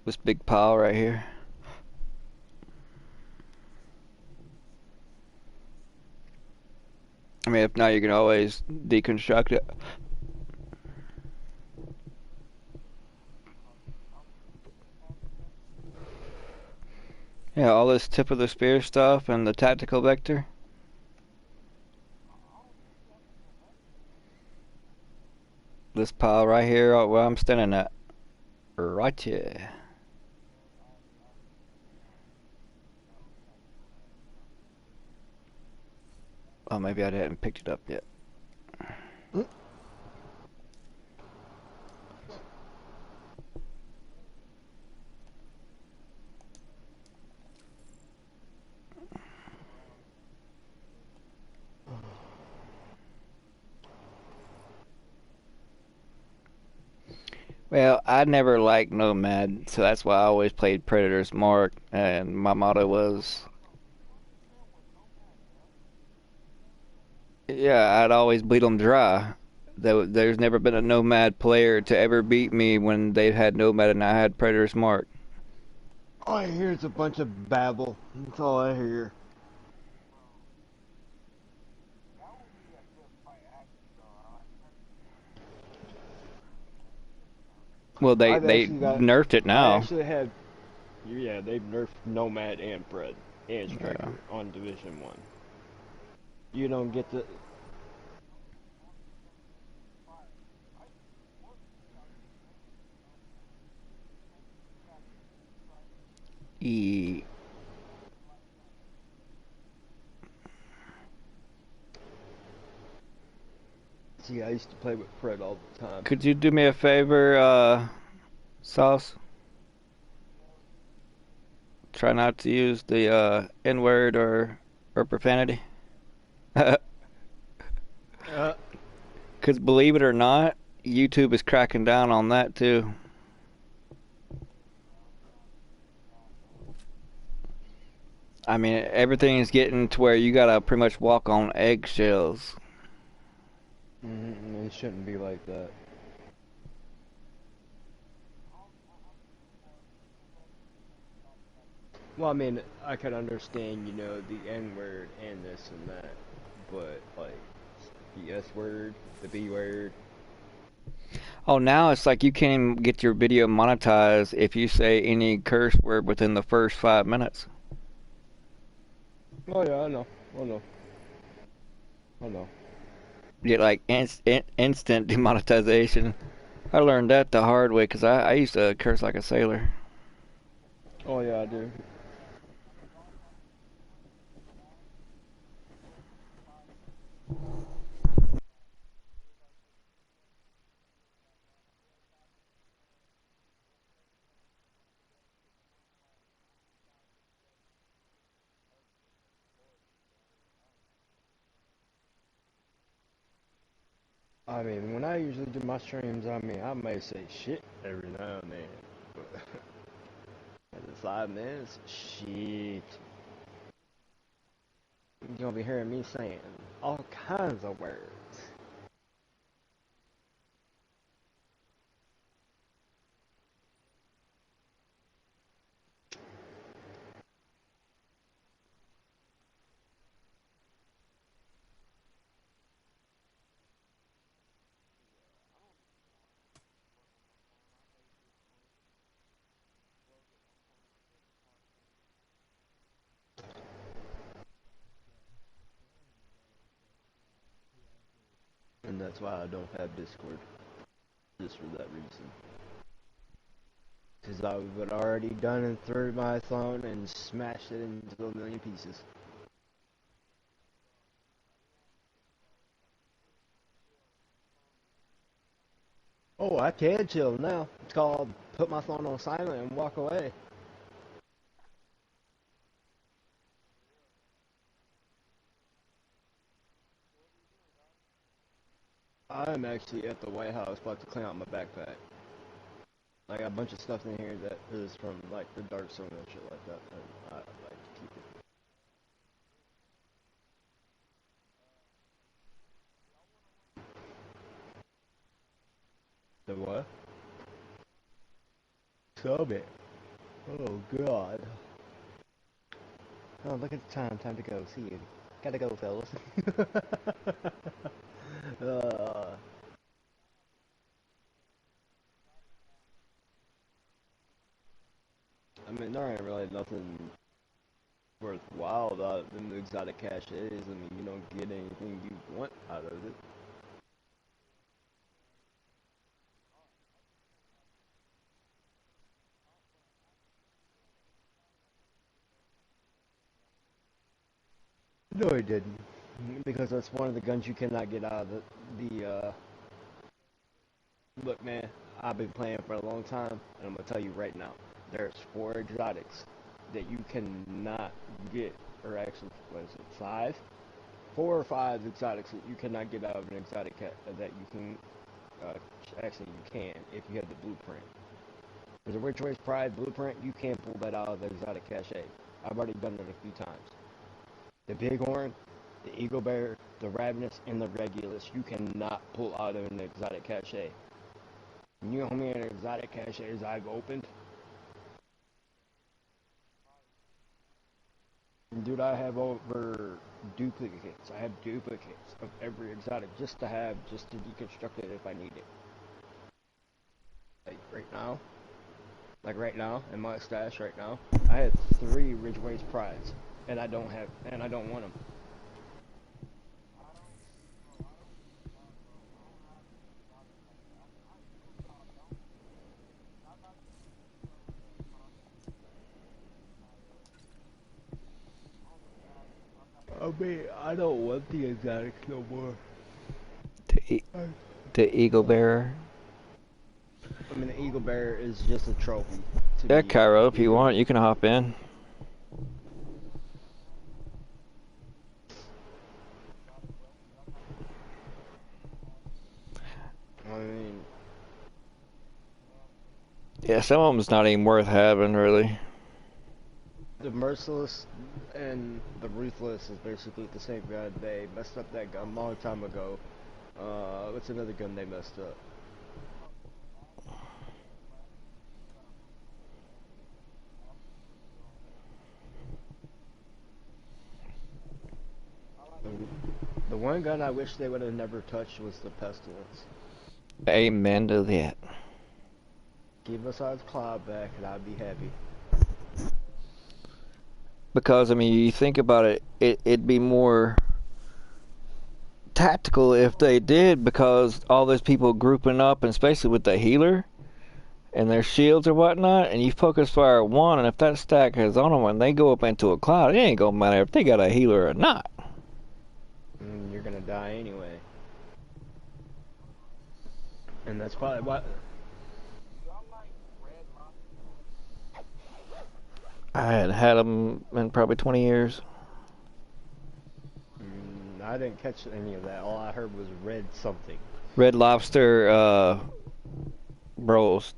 S1: This big pile right here. I mean, if not, you can always deconstruct it. Yeah, all this tip of the spear stuff and the tactical vector. This pile right here where I'm standing at. Right here. Oh, maybe I hadn't picked it up yet. Well, I never liked Nomad, so that's why I always played Predator's Mark, and my motto was, yeah, I'd always bleed them dry. There's never been a Nomad player to ever beat me when they had Nomad and I had Predator's Mark.
S2: All I hear is a bunch of babble. That's all I hear.
S1: Well, they
S2: I've
S1: they
S2: actually got.
S1: nerfed it
S2: I
S1: now.
S2: actually have. Yeah, they've nerfed Nomad and Pred and
S1: Yeah.
S2: Striker on Division One. You don't get to.
S1: E
S2: See, I used to play with Pred all the time.
S1: Could you do me a favor, Sauce? Try not to use the N-word or profanity.
S2: Uh,
S1: Because believe it or not, YouTube is cracking down on that too. I mean, everything is getting to where you gotta pretty much walk on eggshells.
S2: it shouldn't be like that. Well, I mean, I could understand, the N word and this and that, but like the S word, the B word.
S1: Oh, now it's like you can't even get your video monetized if you say any curse word within the first 5 minutes.
S2: Oh yeah, I know, I know, I know.
S1: You get like instant demonetization. I learned that the hard way because I used to curse like a sailor.
S2: Oh yeah, I do. I mean, when I usually do my streams, I mean, I may say shit every now and then. But every 5 minutes, shit. You're gonna be hearing me saying all kinds of words. And that's why I don't have Discord. Just for that reason. Because I would already done it through my phone and smashed it into a million pieces. Oh, I can chill now. It's called put my phone on silent and walk away. I'm actually at the White House about to clean out my backpack. I got a bunch of stuff in here that is from like the dark zone and shit like that. And I like to keep it. The what? Tell me. Oh god. Oh, look at the time. Time to go. See you. Gotta go, fellas. uh, I mean, there ain't really nothing worthwhile about them exotic caches. I mean, you don't get anything you want out of it. No, it didn't. Because that's one of the guns you cannot get out of look, man, I've been playing for a long time, and I'm gonna tell you right now, there's 4 exotics that you cannot get, or actually, what is it, 5? 4 or 5 exotics that you cannot get out of an exotic that you can, uh, actually you can, if you have the blueprint. There's a Rich Race Pride blueprint, you can't pull that out of the exotic cache. I've already done it a few times. The Bighorn, the Eagle Bear, the Ravenous, and the Regulus, you cannot pull out of an exotic cache. You know how many exotic caches I've opened? Dude, I have over duplicates. I have duplicates of every exotic just to have, just to deconstruct it if I need it. Like right now, in my stash right now, I had 3 Ridgeways Prides, and I don't want them. I mean, I don't want the exotics no more.
S1: The, e the Eagle Bearer.
S2: I mean, the Eagle Bear is just a trophy to
S1: Yeah,
S2: me.
S1: Cairo, if you want, you can hop in.
S2: I mean,
S1: Yeah, some of them's not even worth having, really.
S2: the Merciless and the Ruthless is basically the same gun. They messed up that gun a long time ago. What's another gun they messed up? The, the one gun I wish they would have never touched was the Pestilence.
S1: Amen to that.
S2: Give us our cloud back and I'd be happy.
S1: Because, I mean, you think about it, it'd be more tactical if they did, because all those people grouping up, and especially with the healer and their shields or whatnot, and you focus fire one, and if that stack is on them when they go up into a cloud, it ain't gonna matter if they got a healer or not.
S2: You're gonna die anyway. And that's probably what.
S1: I hadn't had them in probably 20 years.
S2: I didn't catch any of that. All I heard was red something.
S1: Red Lobster rolls.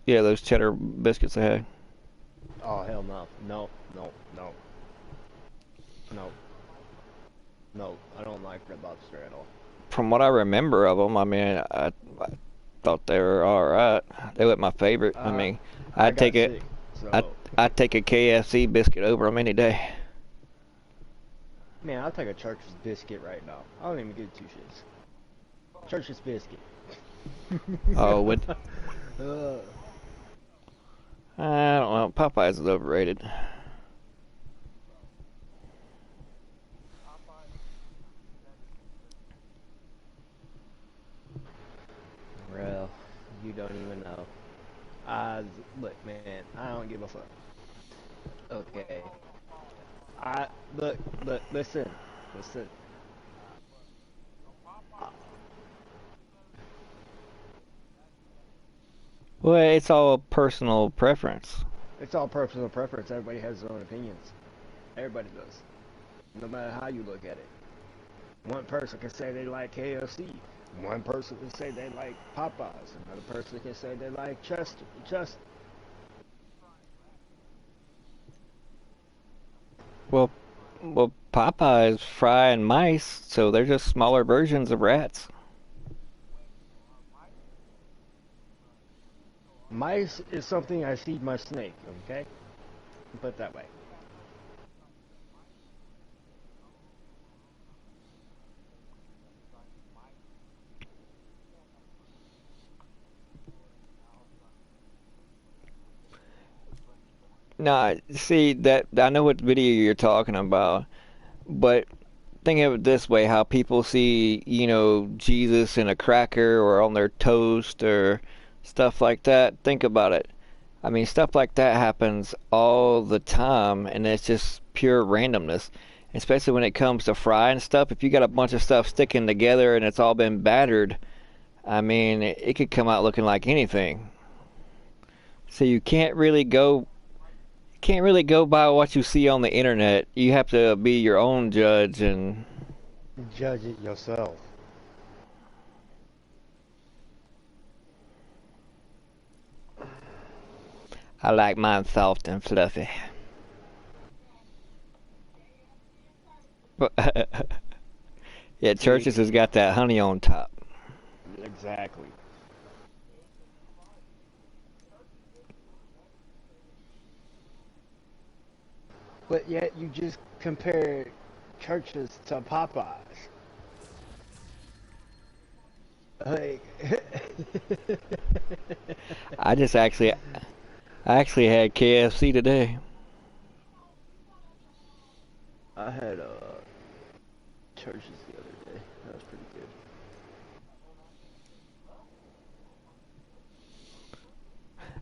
S1: Yeah, those cheddar biscuits I had.
S2: Oh hell no. No, no, no, no, no. I don't like Red Lobster at all.
S1: From what I remember of them, I mean, I thought they were all right. They weren't my favorite. I
S2: Uh,
S1: mean,
S2: I
S1: I'd take
S2: got
S1: it.
S2: sick,
S1: I'd,
S2: so
S1: I'd take a KFC biscuit over them any day.
S2: man, I'll take a Church's biscuit right now. I don't even give two shits. Church's biscuit.
S1: Oh, would
S2: uh,
S1: I don't know. Popeyes is overrated.
S2: Bro, you don't even know. Look, man, I don't give a fuck. Okay, I look, listen.
S1: Well, it's all personal preference.
S2: It's all personal preference. Everybody has their own opinions. Everybody does. No matter how you look at it. One person can say they like KFC. One person can say they like Popeyes. Another person can say they like Chester.
S1: Well, well, Popeyes fry mice, so they're just smaller versions of rats.
S2: Mice is something I feed my snake, okay? Put it that way.
S1: Nah, see that I know what video you're talking about, but think of it this way: how people see, Jesus in a cracker or on their toast or stuff like that. Think about it. I mean, stuff like that happens all the time, and it's just pure randomness. Especially when it comes to frying stuff. If you got a bunch of stuff sticking together and it's all been battered, I mean, it could come out looking like anything. So you can't really go by what you see on the internet. You have to be your own judge, and
S2: Judge it yourself.
S1: I like mine soft and fluffy. But yeah,
S2: See?
S1: Churches has got that honey on top.
S2: Exactly. But yet you just compare churches to Popeyes. Like,
S1: I just actually, I actually had KFC today.
S2: I had churches the other day. That was pretty good.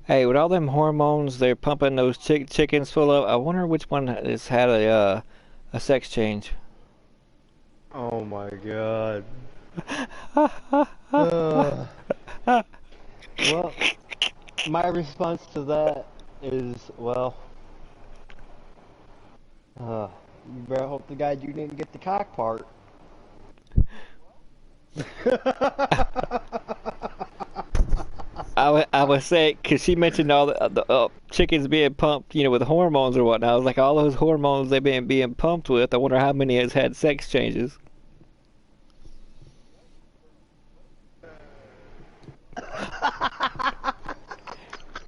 S1: Hey, with all them hormones they're pumping those chickens full of, I wonder which one has had a sex change.
S2: Oh my god. Uh, well, my response to that is, well, you better hope to God you didn't get the cock part.
S1: I was saying, because she mentioned all the chickens being pumped, with hormones or whatnot. I was like, all those hormones they've been being pumped with. I wonder how many has had sex changes.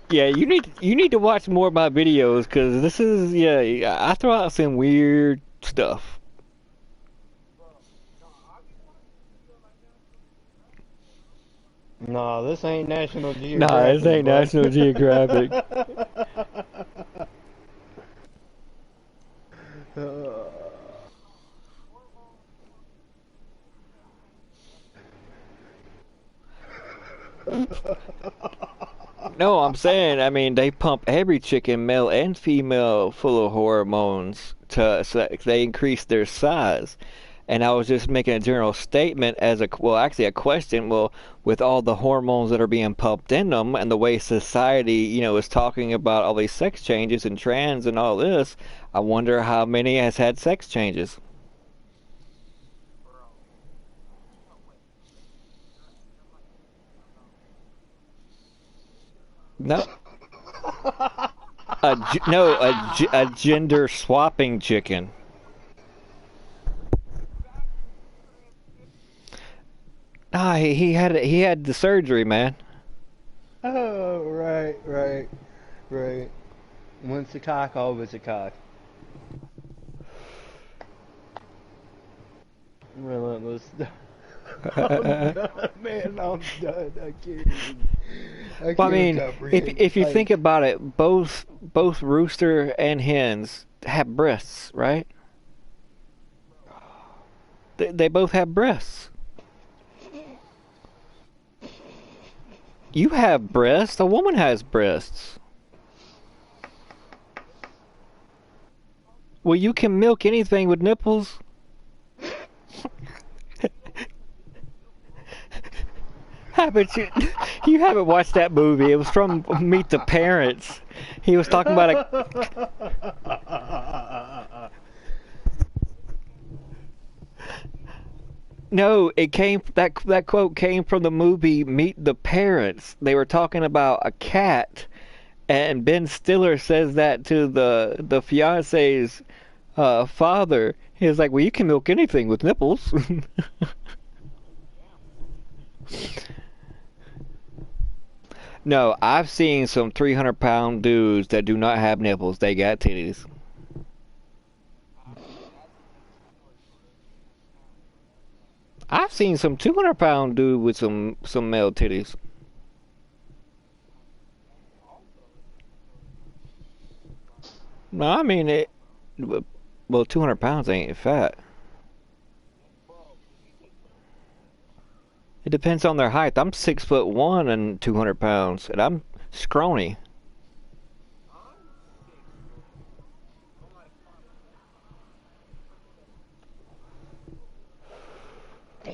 S1: Yeah, you need to watch more of my videos because this is yeah. I throw out some weird stuff.
S2: No, this ain't National
S1: Nah, this
S2: Geographic,
S1: ain't
S2: bud.
S1: National Geographic. No, I'm saying, I mean, they pump every chicken, male and female, full of hormones so that they increase their size. And I was just making a general statement well, actually a question. Well, with all the hormones that are being pumped in them and the way society, is talking about all these sex changes and trans and all this, I wonder how many has had sex changes. No, no, a gender swapping chicken. Ah, he had the surgery, man.
S2: Oh, right, right, right. Once a cock, always a cock. Relentless. I'm done, man. I'm done. I can't even. I
S1: Well, I
S2: can't
S1: mean,
S2: comprehend.
S1: if you think
S2: Like,
S1: about it, both rooster and hens have breasts, right? They both have breasts. You have breasts. A woman has breasts. Well, you can milk anything with nipples. Haven't you? You haven't watched that movie? It was from Meet the Parents. He was talking about a. No, it came that quote came from the movie Meet the Parents. They were talking about a cat, and Ben Stiller says that to the fiance's father. He was like, "Well, you can milk anything with nipples." No, I've seen some 300-pound dudes that do not have nipples. They got titties. I've seen some 200-pound dude with some male titties. No, I mean it. Well, 200 pounds ain't fat. It depends on their height. I'm 6'1" and 200 pounds, and I'm scrawny.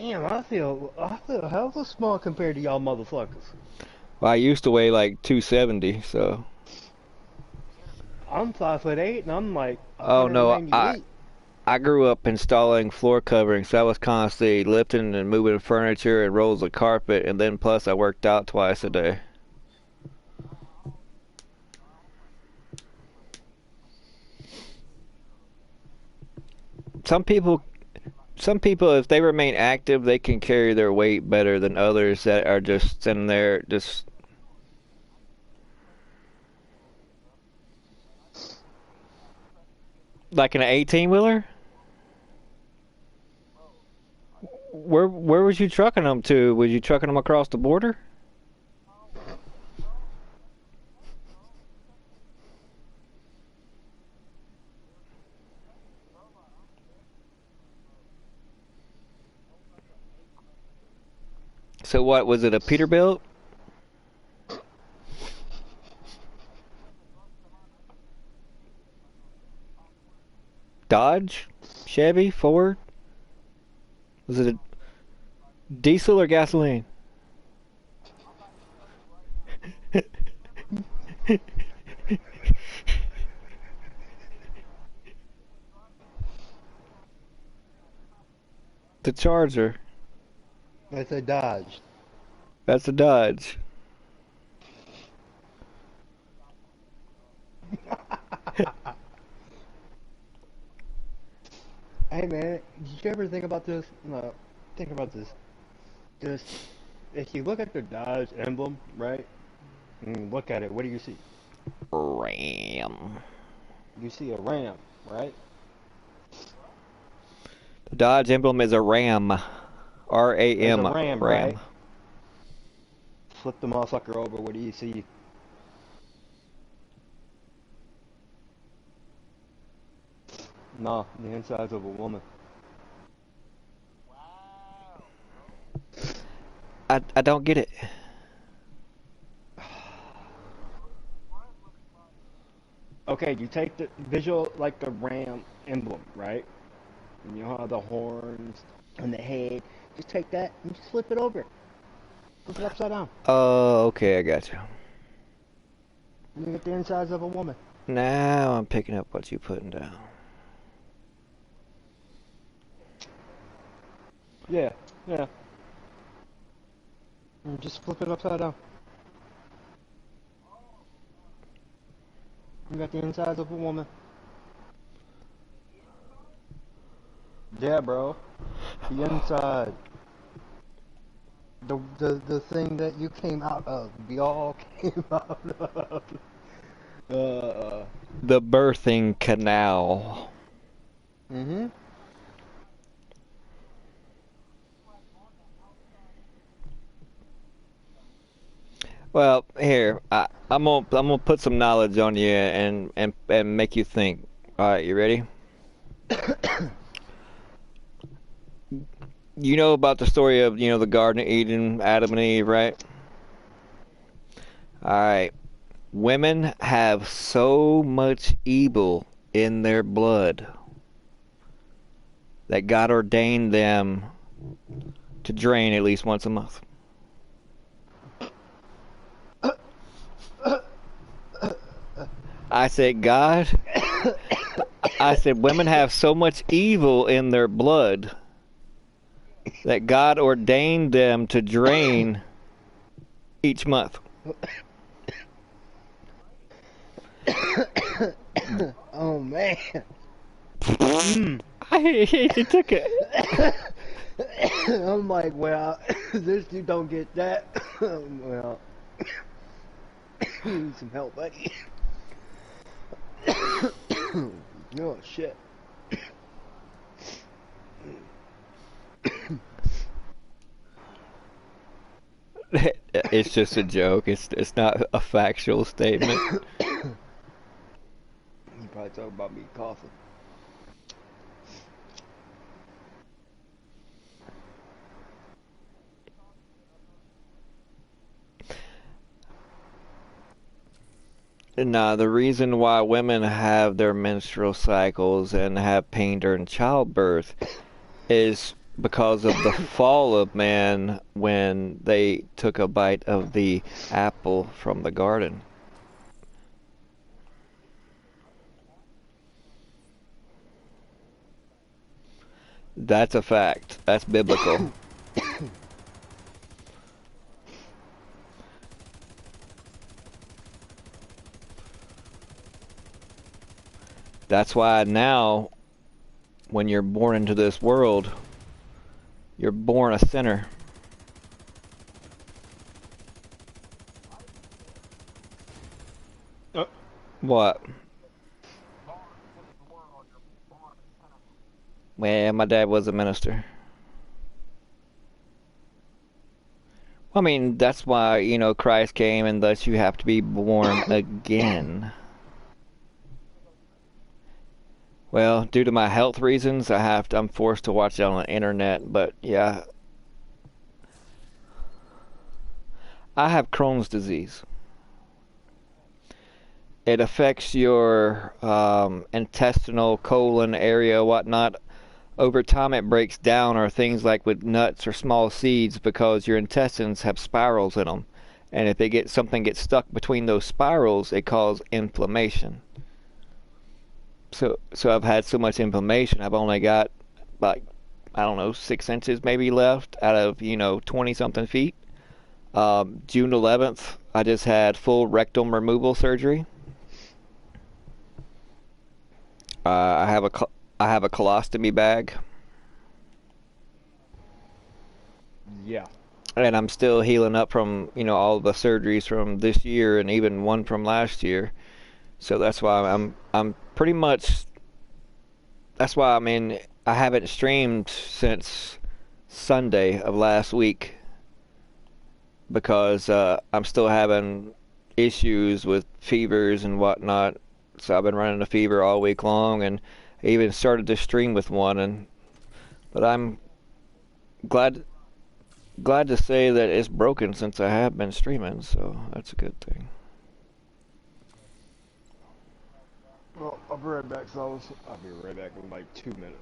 S2: damn, I feel hella small compared to y'all motherfuckers.
S1: Well, I used to weigh like 270, so.
S2: I'm 5'8" and I'm like
S1: Oh no,
S2: 198.
S1: I grew up installing floor coverings. So I was constantly lifting and moving furniture and rolls of carpet, and then plus I worked out twice a day. Some people, some people, if they remain active, they can carry their weight better than others that are just sitting there, just like an 18 wheeler. Where was you trucking them to? Was you trucking them across the border? So what was it? A Peterbilt, Dodge, Chevy, Ford? Was it a diesel or gasoline? The Charger.
S2: That's a Dodge.
S1: That's a Dodge.
S2: Hey man, did you ever think about this? No, think about this. Just if you look at the Dodge emblem, right? And look at it, what do you see?
S1: Ram.
S2: You see a ram, right?
S1: The Dodge emblem is a Ram.
S2: There's a
S1: RAM.
S2: ram, right?
S1: Ram.
S2: Flip the motherfucker over, what do you see? Nah, the insides of a woman.
S1: I don't get it.
S2: Okay, you take the visual like the ram emblem, right? And you know how the horns and the head. Just take that and just flip it over. Flip it upside down.
S1: Oh, okay, I got you.
S2: And you get the insides of a woman.
S1: Now I'm picking up what you putting down.
S2: Yeah, yeah. And just flip it upside down. You got the insides of a woman. Yeah, bro. The inside. The thing that you came out of. We all came out of. Uh.
S1: The birthing canal.
S2: Mm-hmm.
S1: Well, here I'm gonna put some knowledge on you and make you think. All right, you ready? You know about the story of the Garden of Eden, Adam and Eve, right? All right. Women have so much evil in their blood that God ordained them to drain at least once a month. I said, God, I said, women have so much evil in their blood that God ordained them to drain each month.
S2: Oh man.
S1: I hate you took it.
S2: I'm like, well, this dude don't get that. Well, you need some help, buddy. Oh shit.
S1: It's just a joke. It's not a factual statement.
S2: You probably talk about me coughing.
S1: Nah, the reason why women have their menstrual cycles and have pain during childbirth is because of the fall of man when they took a bite of the apple from the garden. That's a fact. That's biblical. That's why now, when you're born into this world, you're born a sinner. What? Well, my dad was a minister. I mean, that's why, Christ came and thus you have to be born again. Well, due to my health reasons, I'm forced to watch it on the internet, but yeah, I have Crohn's disease. It affects your intestinal, colon area, whatnot. Over time, it breaks down, or things like with nuts or small seeds, because your intestines have spirals in them, and if something gets stuck between those spirals, it causes inflammation. So I've had so much inflammation. I've only got like, I don't know, 6 inches maybe left out of 20 something feet. June 11th, I just had full rectum removal surgery. I have a colostomy bag,
S2: Yeah.
S1: and I'm still healing up from all the surgeries from this year and even one from last year. So that's why I'm pretty much. That's why I haven't streamed since Sunday of last week because I'm still having issues with fevers and whatnot. So I've been running a fever all week long, and I even started to stream with one. But I'm glad to say that it's broken since I have been streaming, so that's a good thing.
S2: Well, I'll be right back, fellas. I'll be right back in like 2 minutes.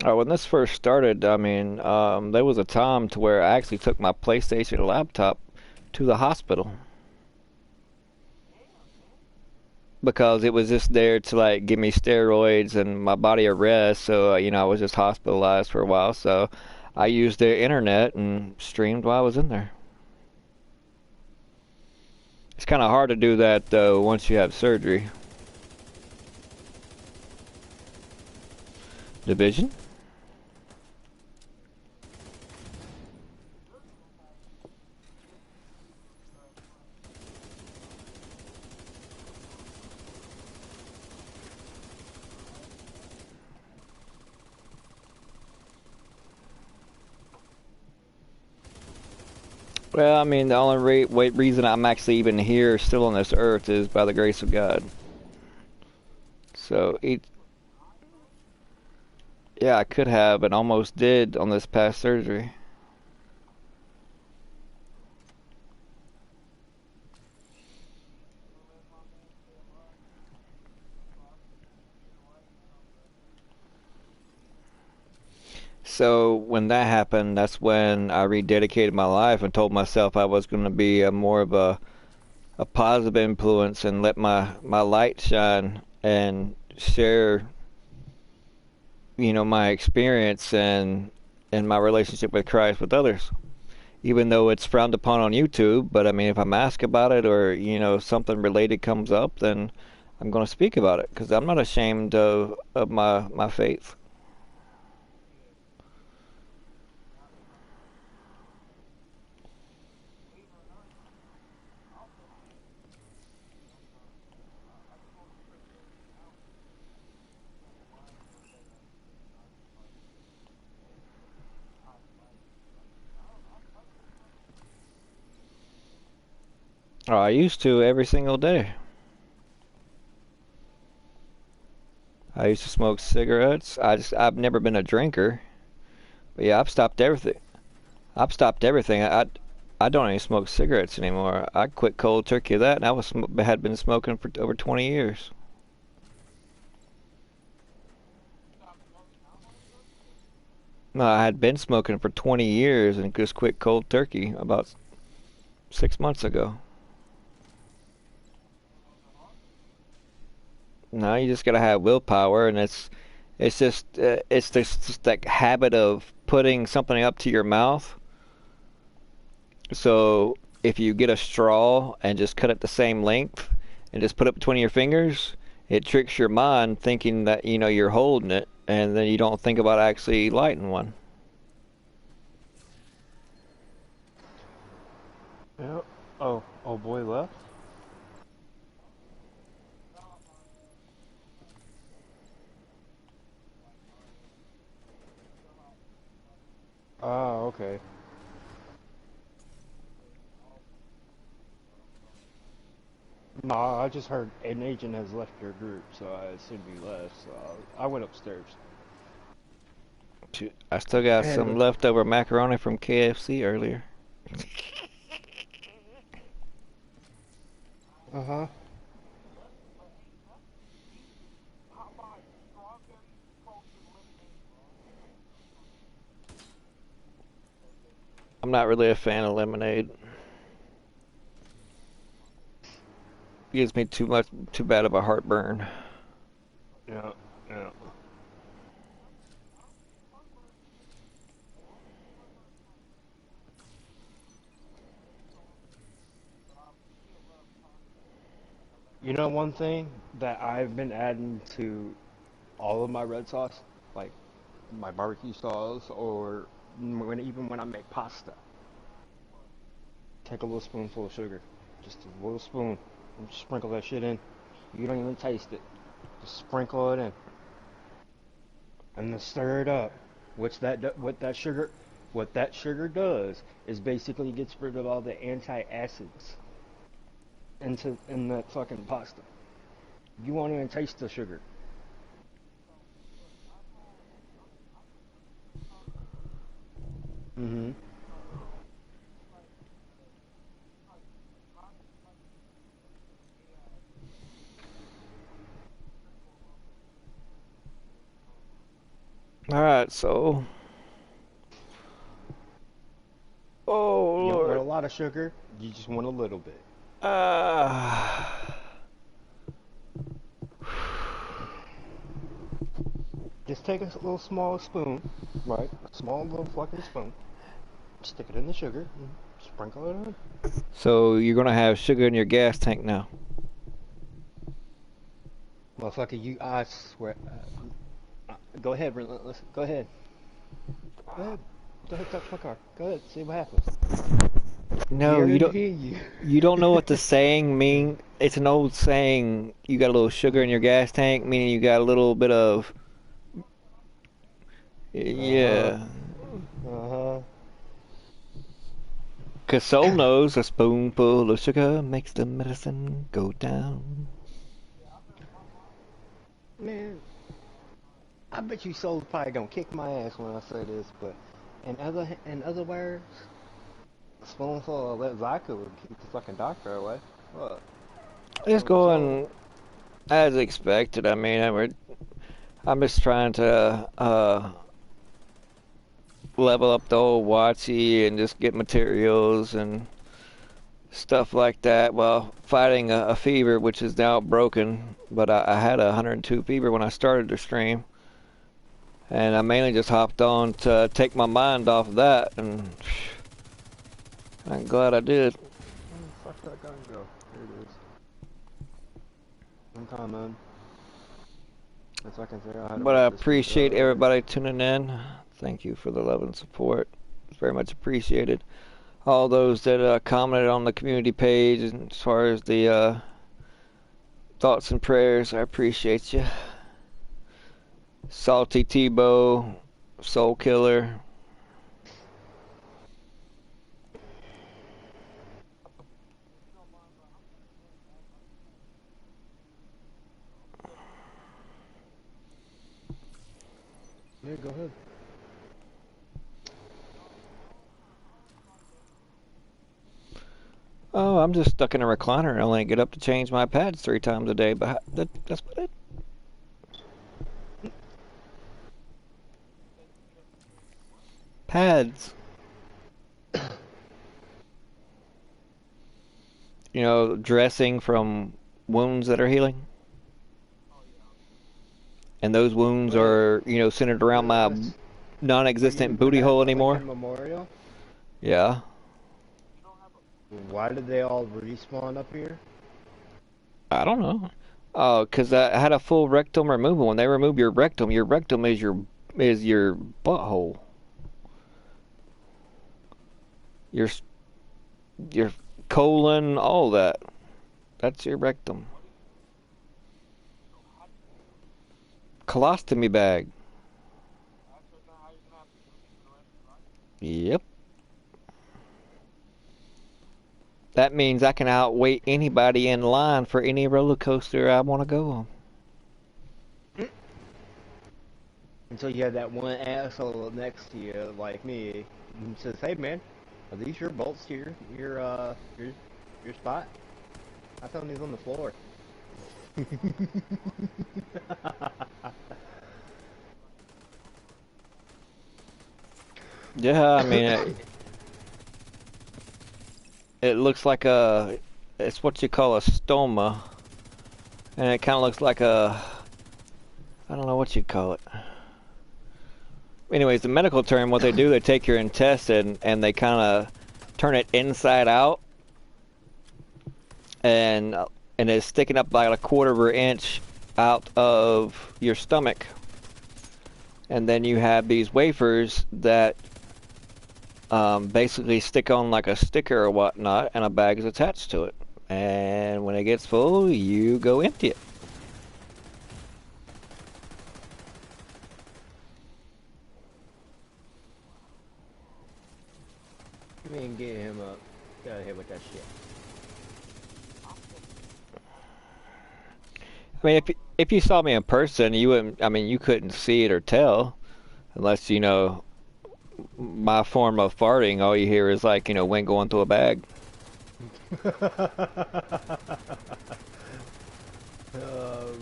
S1: When this first started, there was a time to where I actually took my PlayStation laptop to the hospital. because it was just there to like give me steroids and my body a rest. So I was just hospitalized for a while. So I used their internet and streamed while I was in there. It's kind of hard to do that though once you have surgery. Division? Well, I mean, the only reason I'm actually even here, still on this earth, is by the grace of God. So, yeah, I could have and almost did on this past surgery. So when that happened, that's when I rededicated my life and told myself I was going to be more of a positive influence and let my light shine and share, my experience and my relationship with Christ with others. Even though it's frowned upon on YouTube, but I mean, if I'm asked about it or something related comes up, then I'm going to speak about it because I'm not ashamed of my faith. Oh, I used to every single day. I used to smoke cigarettes. I've never been a drinker, but yeah, I've stopped everything. I've stopped everything. I don't even smoke cigarettes anymore. I quit cold turkey of that, and had been smoking for over 20 years. No, I had been smoking for 20 years and just quit cold turkey about 6 months ago. No, you just gotta have willpower, and it's just that habit of putting something up to your mouth. So if you get a straw and just cut it the same length and just put it between your fingers, it tricks your mind thinking that you're holding it, and then you don't think about actually lighting one.
S2: Yeah. Oh boy left. Ah, okay. No, I just heard an agent has left your group, so I assumed you left. So I went upstairs.
S1: I still got some
S2: And
S1: leftover macaroni from KFC earlier.
S2: uh huh.
S1: I'm not really a fan of lemonade. It gives me too bad of a heartburn.
S2: Yeah, yeah. You know one thing that I've been adding to all of my red sauce, like my barbecue sauce, or even when I make pasta, take a little spoonful of sugar, just a little spoon, and sprinkle that shit in. You don't even taste it. Just sprinkle it in, and then stir it up. What that sugar does is basically gets rid of all the antacids in that fucking pasta. You won't even taste the sugar. Mm-hmm.
S1: All right, so oh
S2: You don't want
S1: Lord,
S2: a lot of sugar. You just want a little bit.
S1: uh,
S2: Just take a little small spoon, right? A small little fucking spoon. Stick it in the sugar and sprinkle it on.
S1: So you're gonna have sugar in your gas tank now.
S2: Motherfucker, I swear. Go ahead, Relentless. Go ahead. Go ahead. Go ahead, touch my car. Go ahead, see what happens.
S1: No, you don't.
S2: Guarantee you.
S1: You don't know what the saying mean. It's an old saying. You got a little sugar in your gas tank, meaning you got a little bit of.
S2: Uh-huh.
S1: Yeah.
S2: Uh-huh.
S1: 'Cause soul knows a spoonful of sugar makes the medicine go down.
S2: Man, I bet you souls probably gonna kick my ass when I say this, but in other words, a spoonful of that vodka would keep the fucking doctor away. What?
S1: It's
S2: So,
S1: going as expected. I mean, I'm just trying to level up the old Watsy and just get materials and stuff like that while fighting a fever, which is now broken. But I had a 102 fever when I started the stream, and I mainly just hopped on to take my mind off of that, and I'm glad I did.
S2: where the fuck that gun go? There it is. I'm coming. If I can figure out how to
S1: But I
S2: work this
S1: appreciate
S2: controller.
S1: everybody tuning in. Thank you for the love and support. It's very much appreciated. All those that commented on the community page, and as far as the thoughts and prayers, I appreciate you. Salty Tebow, Soul Killer.
S2: Yeah, go ahead.
S1: Oh, I'm just stuck in a recliner and only get up to change my pads 3 times a day, but that's about it. Pads. You know, dressing from wounds that are healing. And those wounds
S2: Wait,
S1: are, centered around my
S2: Relentless. Are you
S1: non-existent booty
S2: at
S1: hole
S2: the
S1: anymore.
S2: Lincoln Memorial?
S1: Yeah.
S2: Why did they all respawn up here?
S1: I don't know. Oh, 'cause I had a full rectum removal. When they remove your rectum is your butthole. Your your colon, all that. That's your rectum. Colostomy bag. Yep. That means I can outweight anybody in line for any roller coaster I want to go on.
S2: Until you have that one asshole next to you, like me, and says, "Hey man, are these your bolts to your spot?" I found these on the floor.
S1: Yeah, I mean, it looks like it's what you call a stoma, and it kind of looks like I don't know what you'd call it. Anyways, the medical term, what they do, they take your intestine and they kind of turn it inside out, and it's sticking up like a quarter of an inch out of your stomach. And then you have these wafers that basically stick on like a sticker or whatnot, and a bag is attached to it. And when it gets full, you go empty it.
S2: Come in and get him up. Get out of here with that shit.
S1: I mean, if you saw me in person, you wouldn't. I mean, you couldn't see it or tell, unless my form of farting. All you hear is like wind going through a bag.
S2: Oh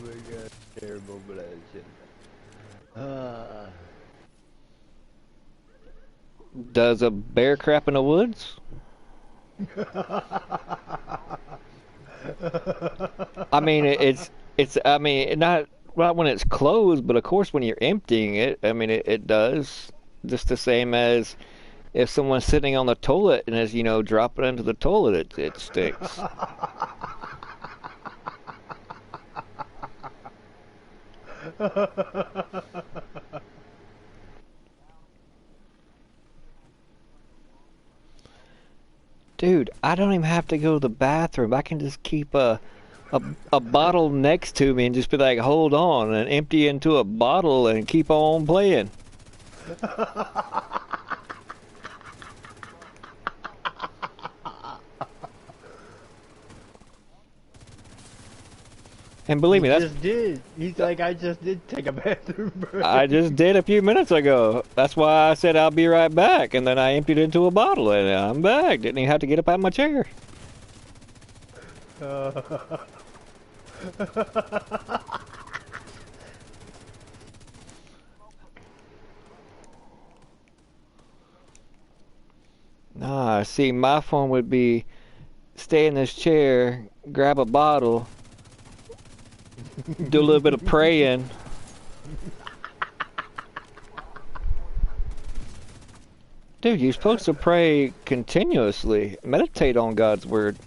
S2: my god, terrible, but that shit.
S1: Does a bear crap in the woods? I mean, it's. I mean, not Well, when it's closed, but of course when you're emptying it, I mean it does. Just the same as if someone's sitting on the toilet and as you know dropping into the toilet, it stinks. Dude, I don't even have to go to the bathroom. I can just keep a, a bottle next to me and just be like, hold on, and empty into a bottle and keep on playing. And believe
S2: You
S1: me, that's
S2: just did. He's like, I just did take a bathroom
S1: I
S2: break.
S1: just did a few minutes ago. That's why I said I'll be right back, and then I emptied into a bottle, and I'm back. Didn't even have to get up out of my chair. Nah, see, my form would be stay in this chair, grab a bottle, do a little bit of praying. Dude, you're supposed to pray continuously. Meditate on God's word.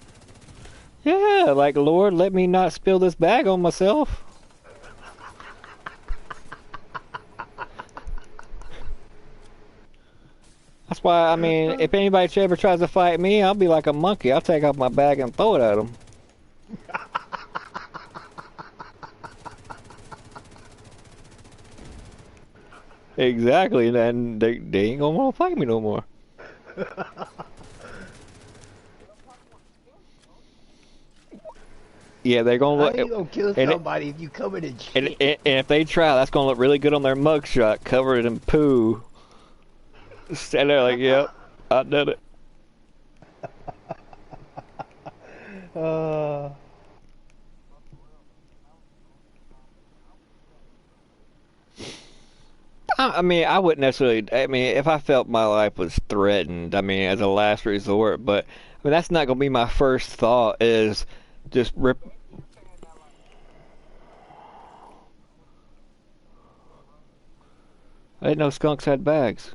S1: Yeah, like, Lord, let me not spill this bag on myself. That's why, I mean, if anybody ever tries to fight me, I'll be like a monkey. I'll take off my bag and throw it at them. Exactly, and they ain't gonna want to fight me no more. Yeah, they're gonna
S2: How
S1: look,
S2: you gonna kill
S1: and,
S2: somebody if you covered in
S1: and,
S2: shit?
S1: and if they try, that's gonna look really good on their mugshot, covered in poo. Stand there like, yep, I did it.
S2: Uh,
S1: I mean, I wouldn't necessarily. I mean, if I felt my life was threatened, I mean, as a last resort, but I mean, that's not gonna be my first thought. Is just rip. I didn't know skunks had bags.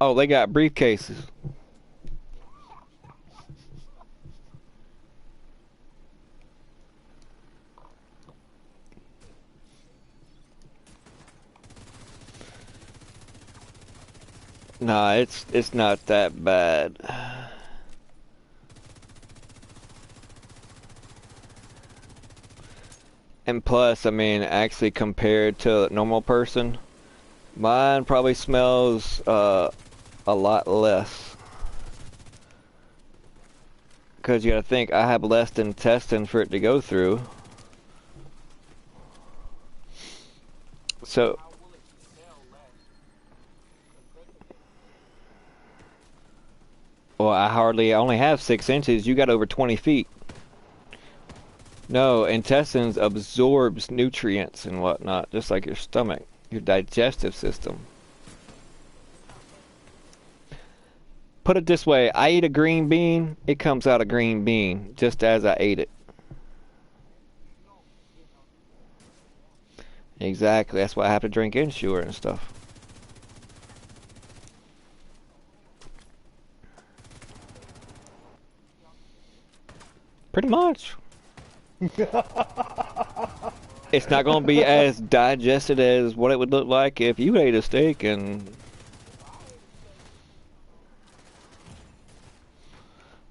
S1: Oh, they got briefcases. Nah, it's not that bad. And plus, I mean, actually compared to a normal person, mine probably smells a lot less. Because you gotta think, I have less intestines for it to go through. So, well, I only have 6 inches. You got over 20 feet. No, intestines absorbs nutrients and whatnot, just like your stomach, your digestive system. Put it this way, I eat a green bean, it comes out a green bean, just as I ate it. Exactly, that's why I have to drink Ensure and stuff. Pretty much. It's not going to be as digested as what it would look like if you ate a steak and...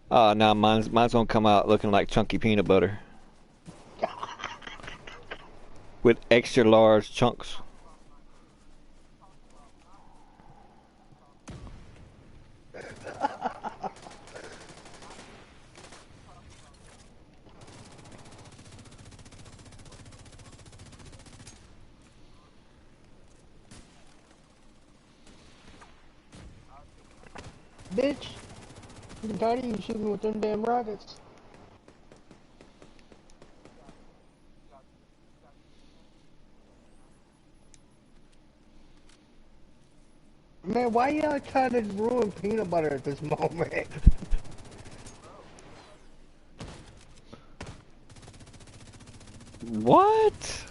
S1: Oh, no, mine's going to come out looking like chunky peanut butter. With extra large chunks.
S2: bitch, I'm tired of you shooting with them damn rockets. Man, why y'all trying to ruin peanut butter at this moment?
S1: What?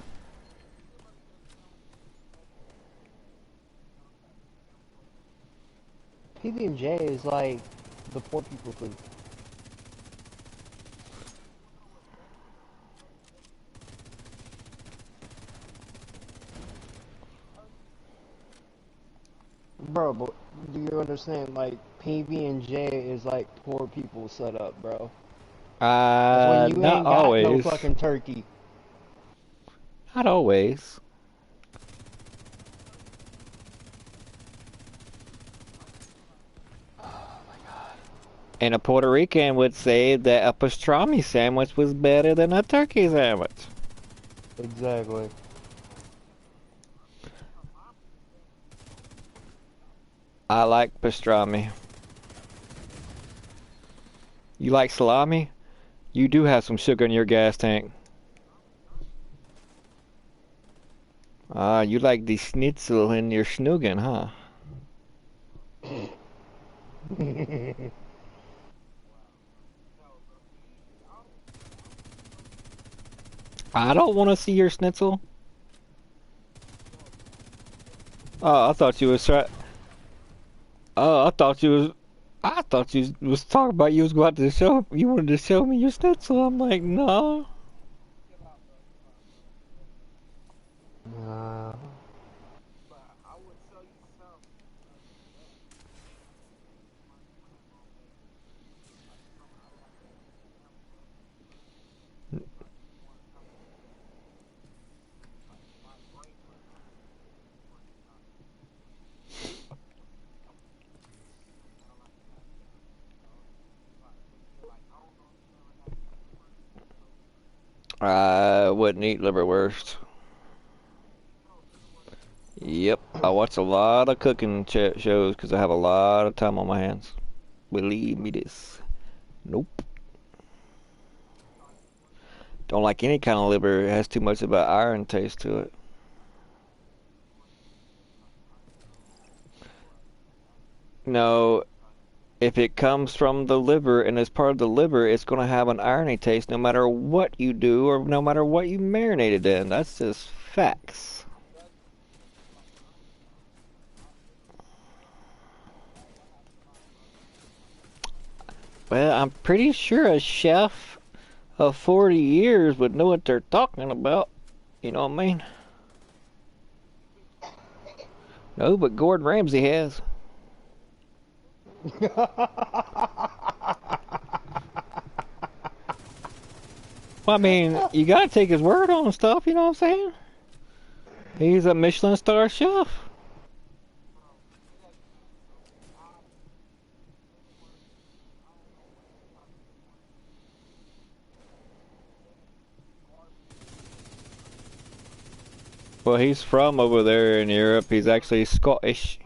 S2: PB&J is like the poor people food. Bro, but do you understand? Like PB&J is like poor people setup, bro. That's when you
S1: Not
S2: ain't got no
S1: always.
S2: fucking turkey.
S1: Not always. And a Puerto Rican would say that a pastrami sandwich was better than a turkey sandwich.
S2: Exactly.
S1: I like pastrami. You like salami? You do have some sugar in your gas tank. Ah, you like the schnitzel in your schnuggin, huh? I don't want to see your schnitzel. Oh, I thought you was try. Oh, I thought you was. I thought you was talking about you was going to show. You wanted to show me your schnitzel. I'm like, no.
S2: Nah.
S1: I wouldn't eat liverwurst. Yep, I watch a lot of cooking shows because I have a lot of time on my hands. Believe me this. Nope. Don't like any kind of liver. It has too much of an iron taste to it. No, if it comes from the liver and is part of the liver, it's going to have an irony taste no matter what you do or no matter what you marinate it in. That's just facts. Well, I'm pretty sure a chef of 40 years would know what they're talking about. You know what I mean? No, but Gordon Ramsay has. Well, I mean, you gotta take his word on stuff, you know what I'm saying? He's a Michelin star chef. Well, he's from over there in Europe. He's actually Scottish.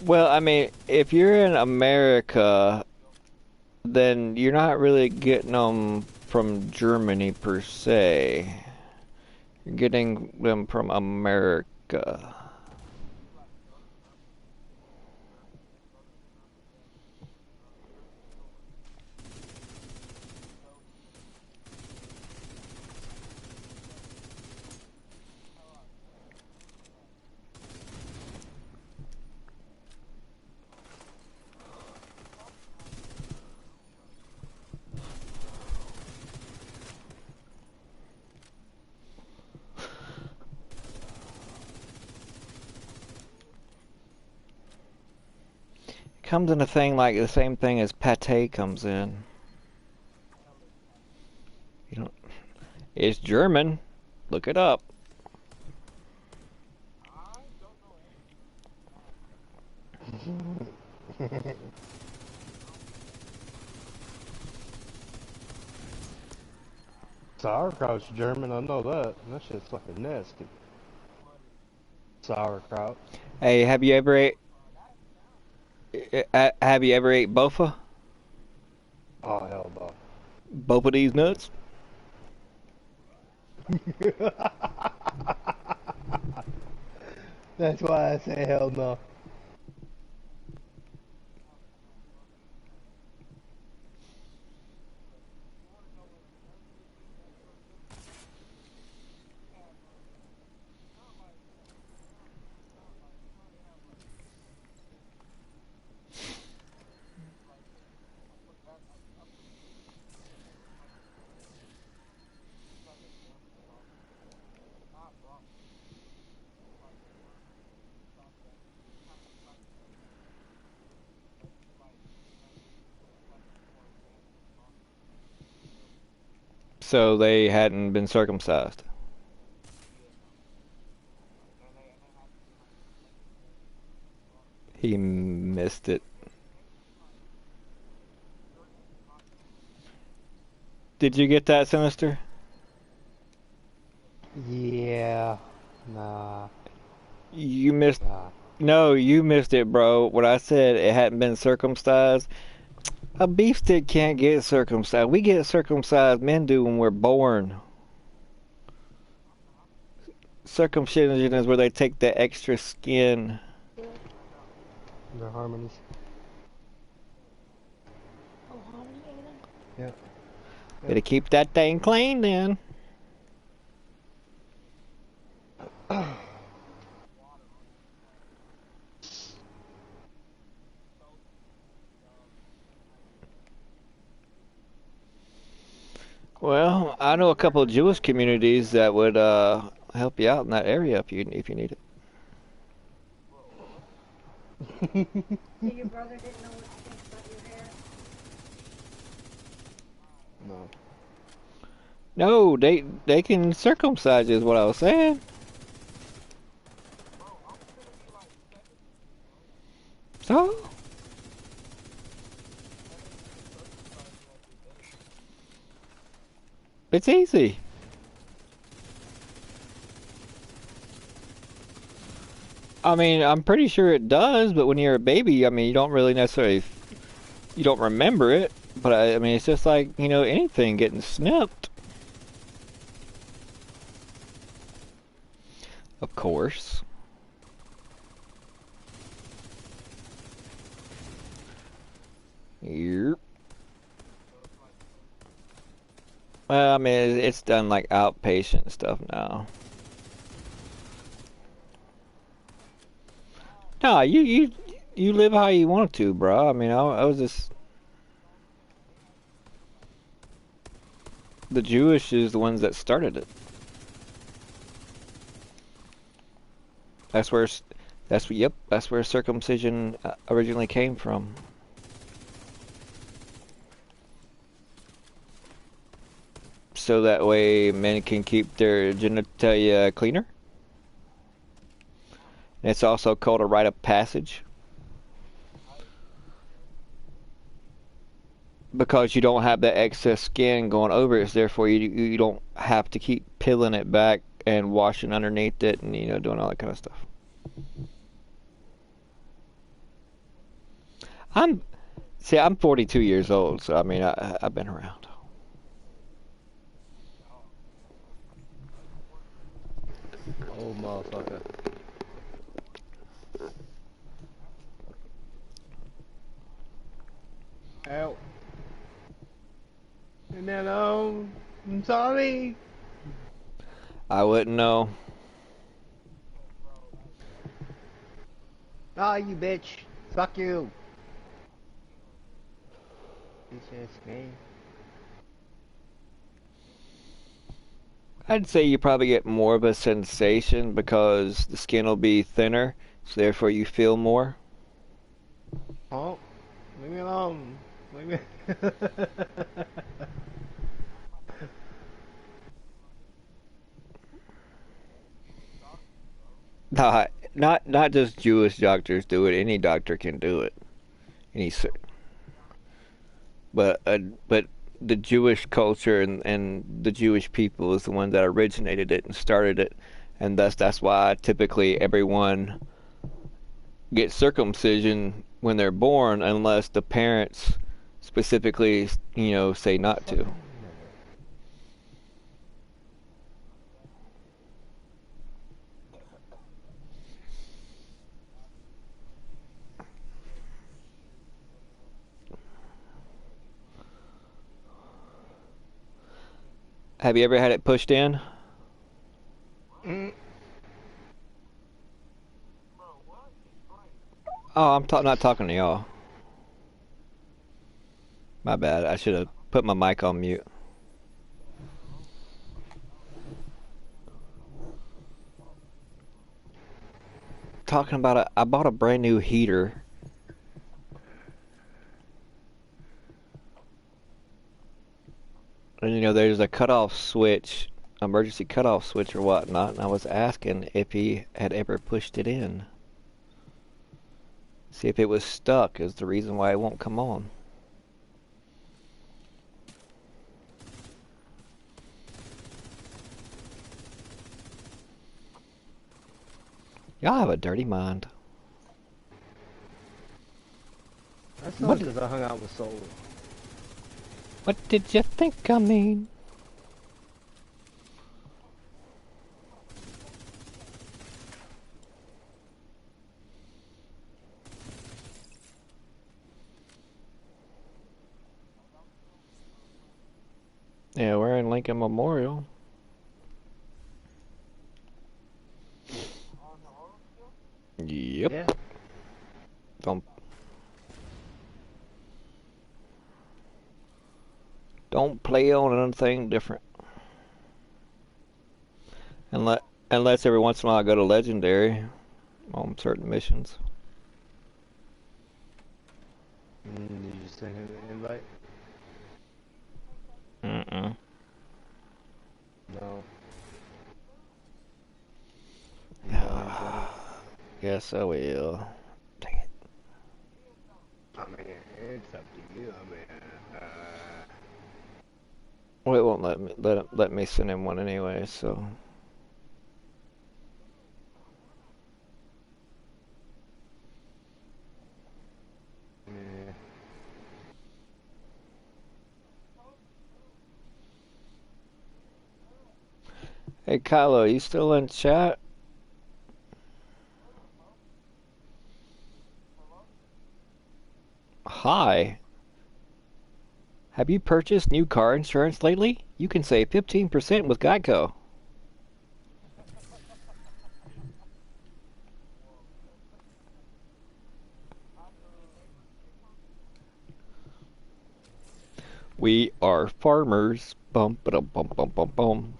S1: Well, I mean, if you're in America, then you're not really getting them from Germany per se. You're getting them from America. Comes in a thing like the same thing as pate comes in. You know, it's German. Look it up.
S2: Sauerkraut's German, I know that. That shit's fucking nasty. Sauerkraut.
S1: Hey, have you ever ate bofa?
S2: Oh, hell no.
S1: Both of these nuts?
S2: That's why I say hell no.
S1: So they hadn't been circumcised. He missed it. Did you get that, Sinister?
S2: Yeah. Nah.
S1: You missed.
S2: Nah.
S1: No, you missed it, bro. What I said, it hadn't been circumcised. A beef stick can't get circumcised. We get circumcised, men do, when we're born. Circumcision is where they take the extra skin.
S2: The harmonies.
S3: Oh, harmony, Aiden?
S2: Yeah.
S1: Better keep that thing clean then. Well, I know a couple of Jewish communities that would help you out in that area if you need it.
S3: So your brother didn't know what to think about your hair?
S2: No.
S1: No, they can circumcise you is what I was saying. So it's easy. I mean, I'm pretty sure it does, but when you're a baby, I mean, you don't really necessarily, you don't remember it. But I mean, it's just like, you know, anything getting snipped. Of course. Yep. Well, I mean, it's done like outpatient stuff now. No, you live how you want to, bro. I mean, I was just the Jewish is the ones that started it. That's where that's where circumcision originally came from. So that way men can keep their genitalia cleaner. And it's also called a rite of passage. Because you don't have that excess skin going over it, so therefore you don't have to keep peeling it back and washing underneath it and, you know, doing all that kind of stuff. I'm 42 years old, so I mean I've been around.
S2: Oh, motherfucker. Ow. And then, I'm sorry.
S1: I wouldn't know.
S2: Ah, you bitch. Fuck you. Bitch ass man.
S1: I'd say you probably get more of a sensation because the skin will be thinner, so therefore you feel more.
S2: Oh, leave me alone. Leave me.
S1: Not just Jewish doctors do it. Any doctor can do it. Any, but the Jewish culture and the Jewish people is the one that originated it and started it, and thus that's why typically everyone gets circumcision when they're born, unless the parents specifically, you know, say not to. Have you ever had it pushed in?
S2: Mm.
S1: Oh, not talking to y'all. My bad. I should have put my mic on mute. Talking about it, I bought a brand new heater. And you know, there's a cutoff switch, emergency cutoff switch or whatnot, and I was asking if he had ever pushed it in. See if it was stuck is the reason why it won't come on. Y'all have a dirty mind.
S2: That's not because I hung out with Soul.
S1: What did you think I mean? Yeah, we're in Lincoln Memorial. Yep.
S2: Yeah.
S1: Don't play on anything different. Unless every once in a while I go to Legendary on certain missions.
S2: Did you send him an invite?
S1: Mm-mm.
S2: No.
S1: Yes, I will. Dang it.
S2: I mean, it's up to you. I mean,
S1: Well, it won't let me send him one anyway, so.
S2: yeah.
S1: Hey Kylo, you still in chat? Hi. Have you purchased new car insurance lately? You can save 15% with Geico. We are farmers. Bum ba dum bum bum bum bum.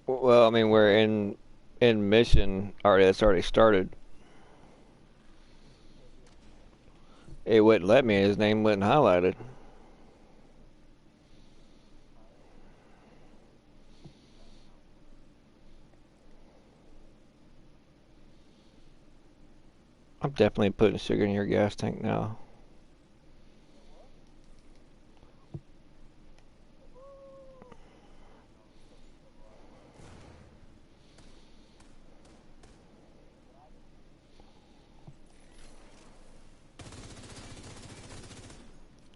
S1: Well, I mean, we're in mission already. It's already started. It wouldn't let me. His name wasn't highlighted. I'm definitely putting sugar in your gas tank now.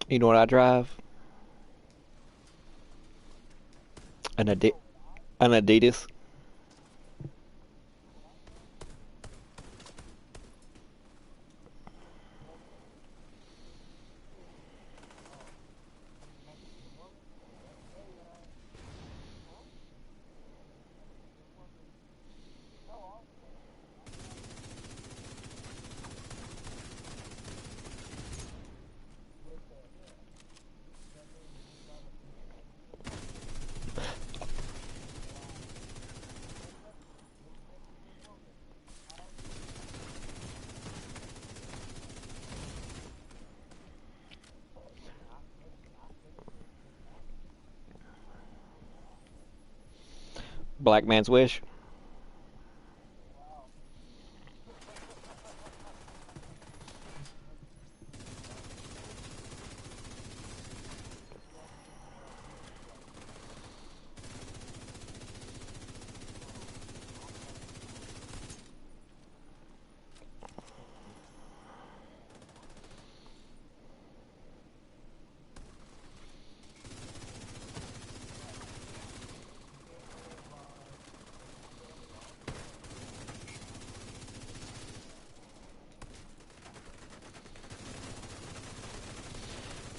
S1: You know what I drive? An Adidas. Black man's wish.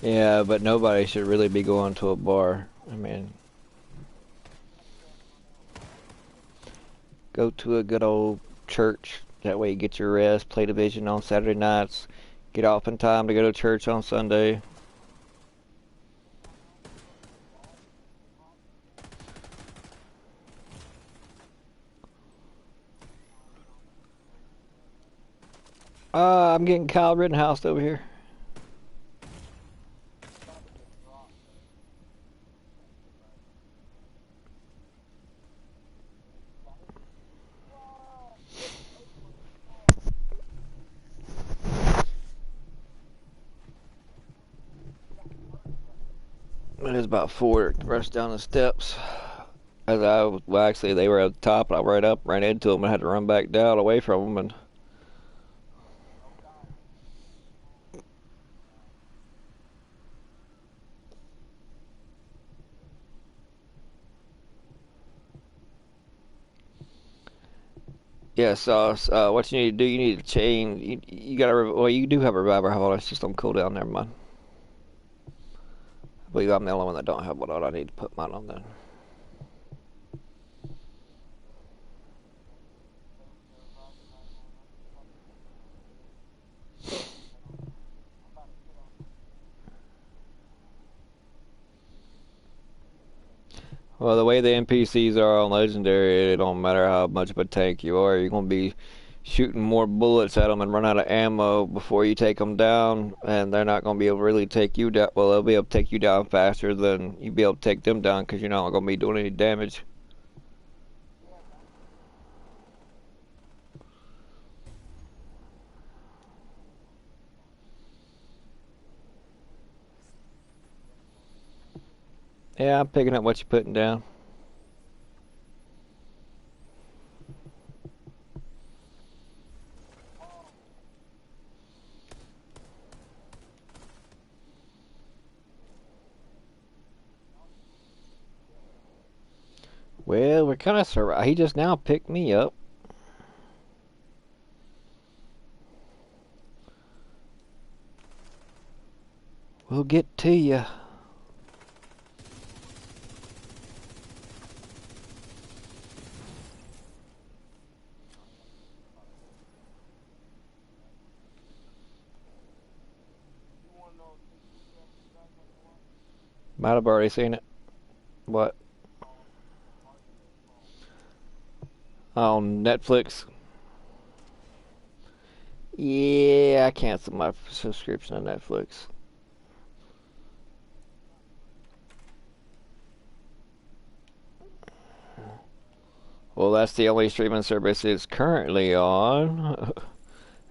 S1: Yeah, but nobody should really be going to a bar. I mean, go to a good old church. That way you get your rest, play division on Saturday nights, get off in time to go to church on Sunday. I'm getting Kyle Rittenhouse over here. It was about 4 to rush down the steps. As well, actually, they were at the top, and I right up, ran into them, and had to run back down away from them. And yeah, so what you need to do, you need to chain. You got to. Well, you do have a reviver. Hold on, it's just on cooldown. Never mind. I believe I'm the only one that don't have one on. I need to put mine on then. Well, the way the NPCs are on Legendary, it don't matter how much of a tank you are. You're gonna be shooting more bullets at them and run out of ammo before you take them down, and they're not gonna be able to really take you down. Well, they'll be able to take you down faster than you'll be able to take them down because you're not gonna be doing any damage. Yeah, I'm picking up what you're putting down. Well, we're kind of surrounded. He just now picked me up. We'll get to you. Might have already seen it. What? On Netflix? Yeah, I canceled my subscription to Netflix. Well, that's the only streaming service it's currently on.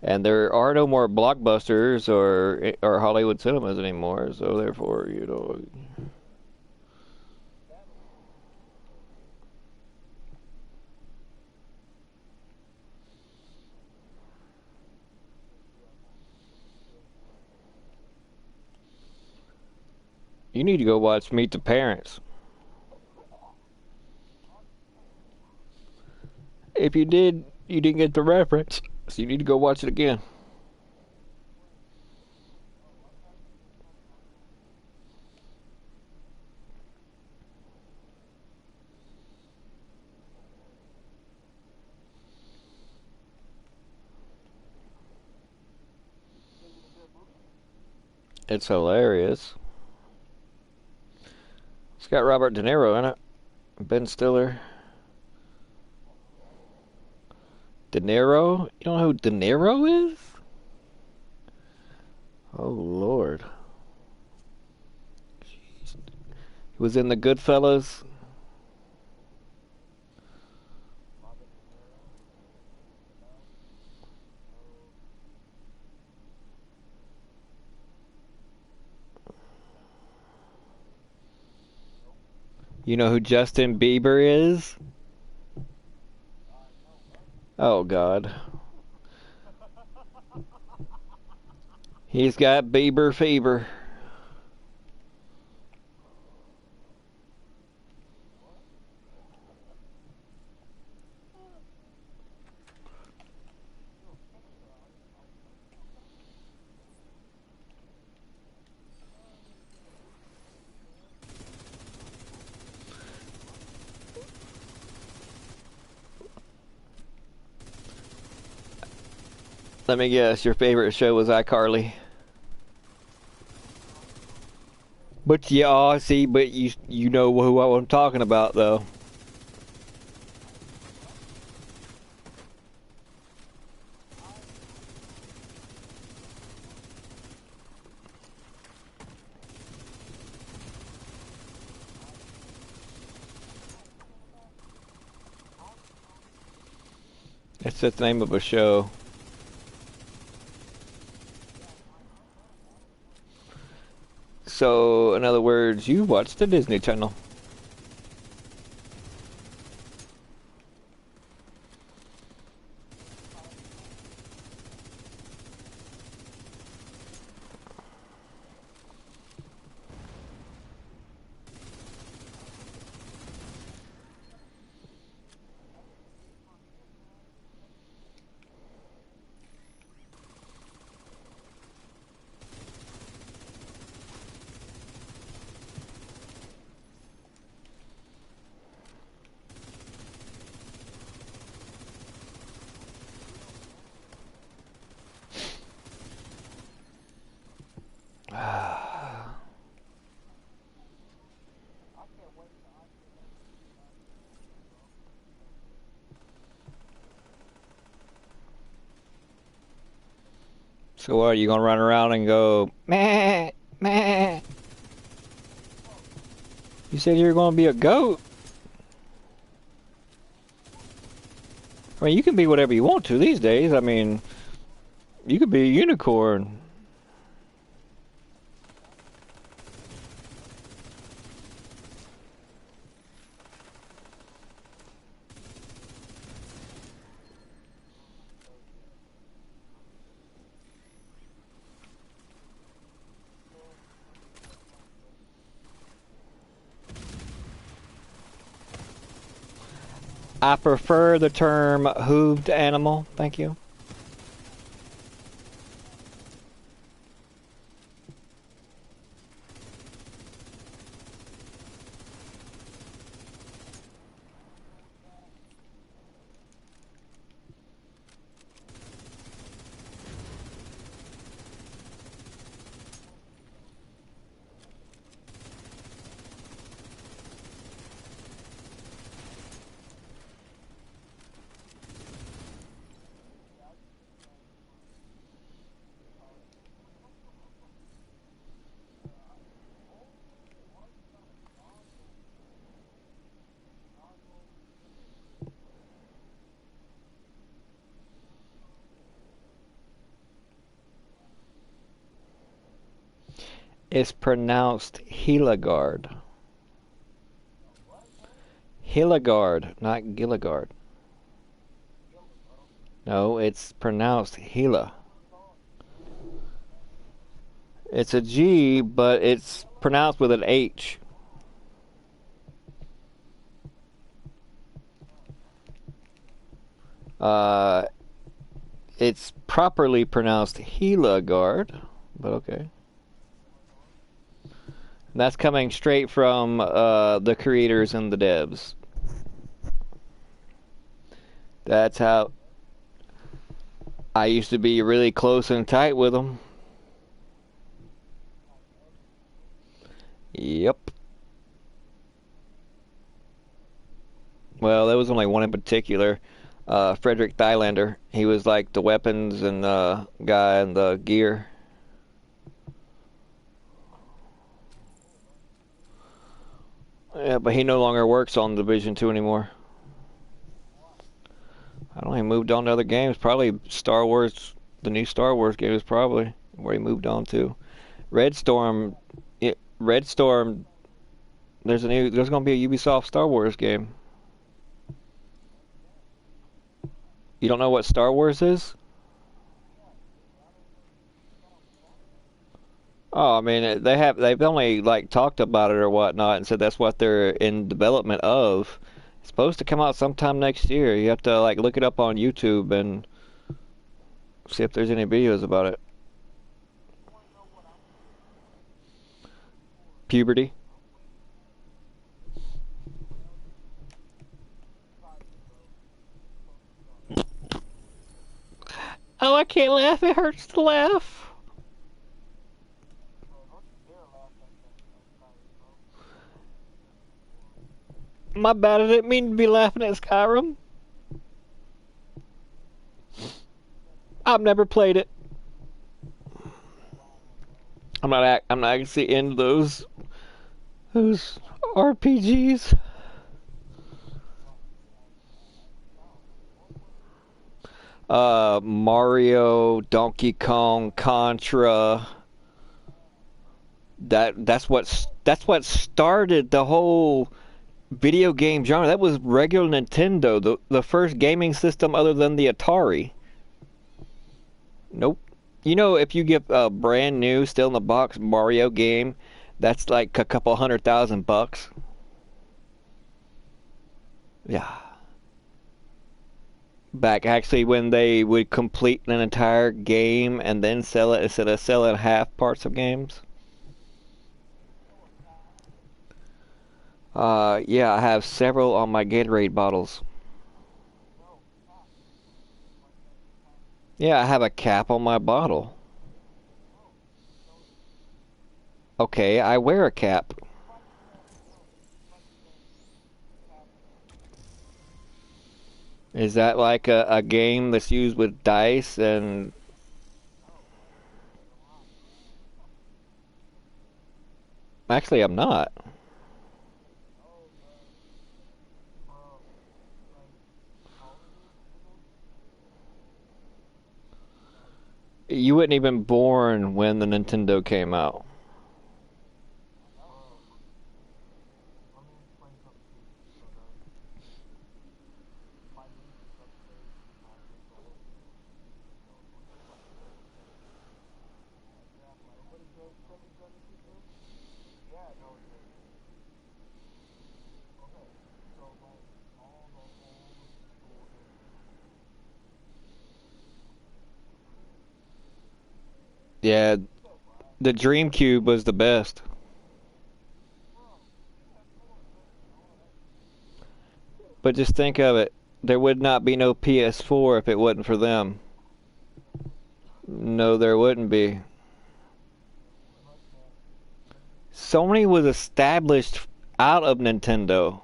S1: And there are no more blockbusters or Hollywood cinemas anymore, so therefore, you know. You need to go watch Meet the Parents. If you did, you didn't get the reference, so you need to go watch it again. It's hilarious. It's got Robert De Niro in it. Ben Stiller. De Niro? You don't know who De Niro is? Oh, Lord. Jeez. He was in The Goodfellas. You know who Justin Bieber is? Oh, God. He's got Bieber fever. Let me guess, your favorite show was iCarly. But yeah, see, but you know who I'm talking about though. It's the name of a show. So, in other words, you watch the Disney Channel. So what, are you gonna run around and go, meh, meh? You said you were gonna be a goat. I mean, you can be whatever you want to these days. I mean, you could be a unicorn. I prefer the term hooved animal. Thank you. It's pronounced Hildegard. Hildegard, not Gilligard. No, it's pronounced Hila. It's a G, but it's pronounced with an H. It's properly pronounced Hildegard, but okay. And that's coming straight from the creators and the devs. That's how I used to be really close and tight with them. Yep. Well, there was only one in particular. Frederick Thylander. He was like the weapons and guy and the gear. Yeah, but he no longer works on Division 2 anymore. I don't know, he moved on to other games. Probably Star Wars, the new Star Wars game is probably where he moved on to. Red Storm, there's going to be a Ubisoft Star Wars game. You don't know what Star Wars is? Oh, I mean, they've only like talked about it or whatnot and said that's what they're in development of. It's supposed to come out sometime next year. You have to like look it up on YouTube and see if there's any videos about it. Puberty. Oh, I can't laugh. It hurts to laugh. My bad. I didn't mean to be laughing at Skyrim. I've never played it. I'm not actually into those RPGs. Mario, Donkey Kong, Contra. That's what started the whole video game genre. That was regular Nintendo, the first gaming system other than the Atari. Nope. You know, if you get a brand new, still in the box Mario game, that's like a couple $100,000. Yeah. Back actually when they would complete an entire game and then sell it instead of selling half parts of games. Yeah, I have several on my Gatorade bottles. Yeah, I have a cap on my bottle. Okay, I wear a cap. Is that like a game that's used with dice and actually I'm not. You weren't even born when the Nintendo came out. Yeah, the GameCube was the best. But just think of it. There would not be no PS4 if it wasn't for them. No, there wouldn't be. Sony was established out of Nintendo.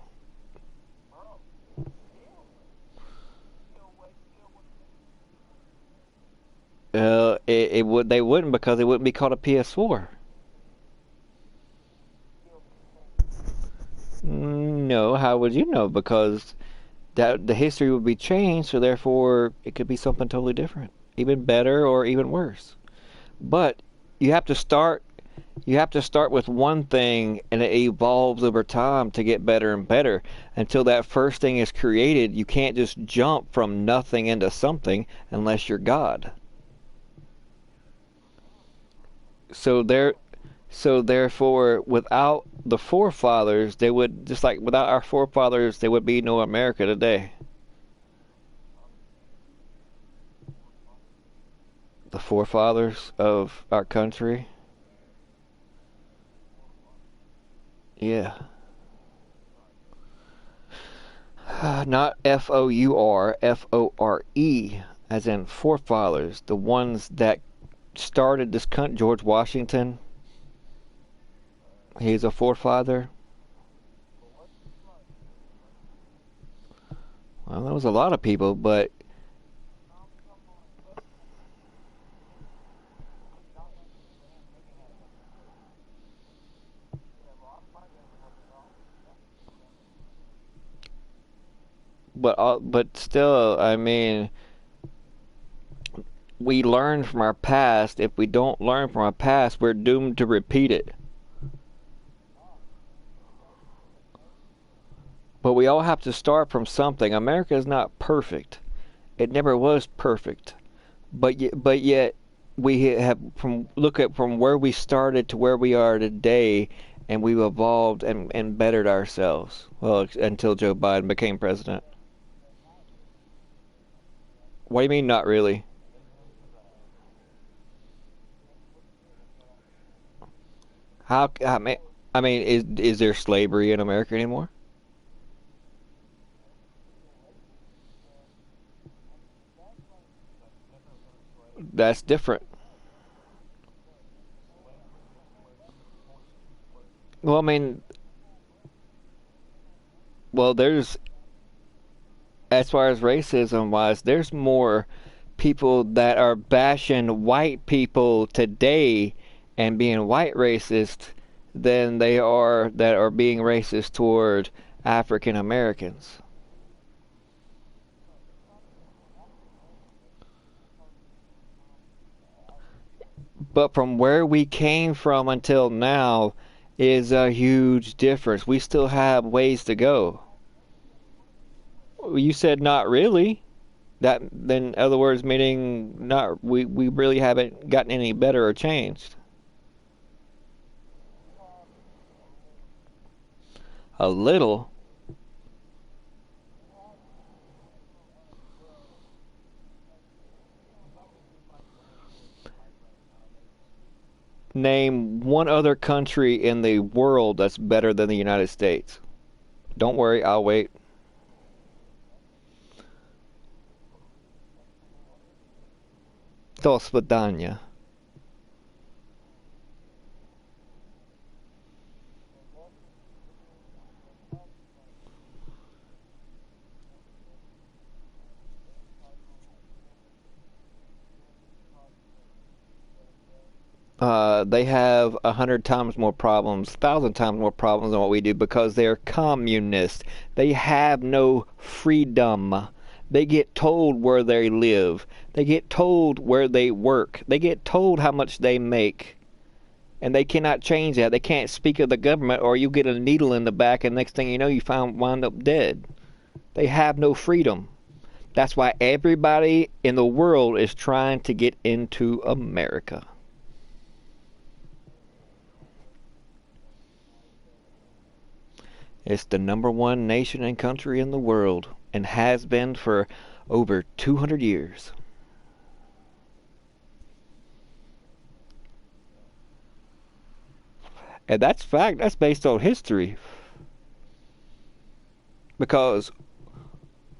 S1: It would they wouldn't because it wouldn't be called a PS4. No, how would you know? Because that the history would be changed, so therefore it could be something totally different, even better or even worse. But you have to start you have to start with one thing and it evolves over time to get better and better until that first thing is created. You can't just jump from nothing into something unless you're God. So there so therefore without the forefathers, they would just like without our forefathers there would be no America today. The forefathers of our country. Yeah. Not FOUR, FORE, as in forefathers, the ones that started this country. George Washington, he's a forefather. Well, there was a lot of people, but still, I mean, we learn from our past. If we don't learn from our past, we're doomed to repeat it. But we all have to start from something. America is not perfect. It never was perfect. But yet we have from look at from where we started to where we are today, and we've evolved and bettered ourselves. Well, until Joe Biden became president. What do you mean, not really? How I mean, is there slavery in America anymore? That's different. Well, I mean, well, there's as far as racism wise, there's more people that are bashing white people today and being white racist than they are that are being racist toward African Americans. But from where we came from until now is a huge difference. We still have ways to go. You said not really. That then, in other words, meaning not we really haven't gotten any better or changed. A little. Name one other country in the world that's better than the United States. Don't worry, I'll wait. До свидания. They have 100 times more problems, 1,000 times more problems than what we do because they're communist. They have no freedom. They get told where they live. They get told where they work. They get told how much they make. And they cannot change that. They can't speak of the government or you get a needle in the back and next thing you know you wind up dead. They have no freedom. That's why everybody in the world is trying to get into America. It's the #1 nation and country in the world and has been for over 200 years. And that's fact. That's based on history. Because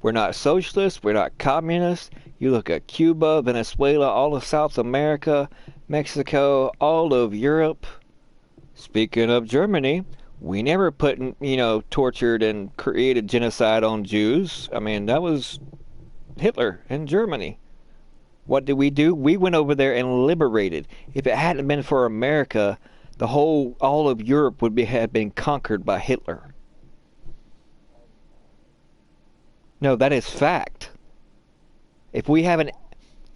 S1: we're not socialists, we're not communists. You look at Cuba, Venezuela, all of South America, Mexico, all of Europe. Speaking of Germany, we never tortured and created genocide on Jews. I mean, that was Hitler in Germany. What did we do? We went over there and liberated. If it hadn't been for America, all of Europe had been conquered by Hitler. No, that is fact. If we haven't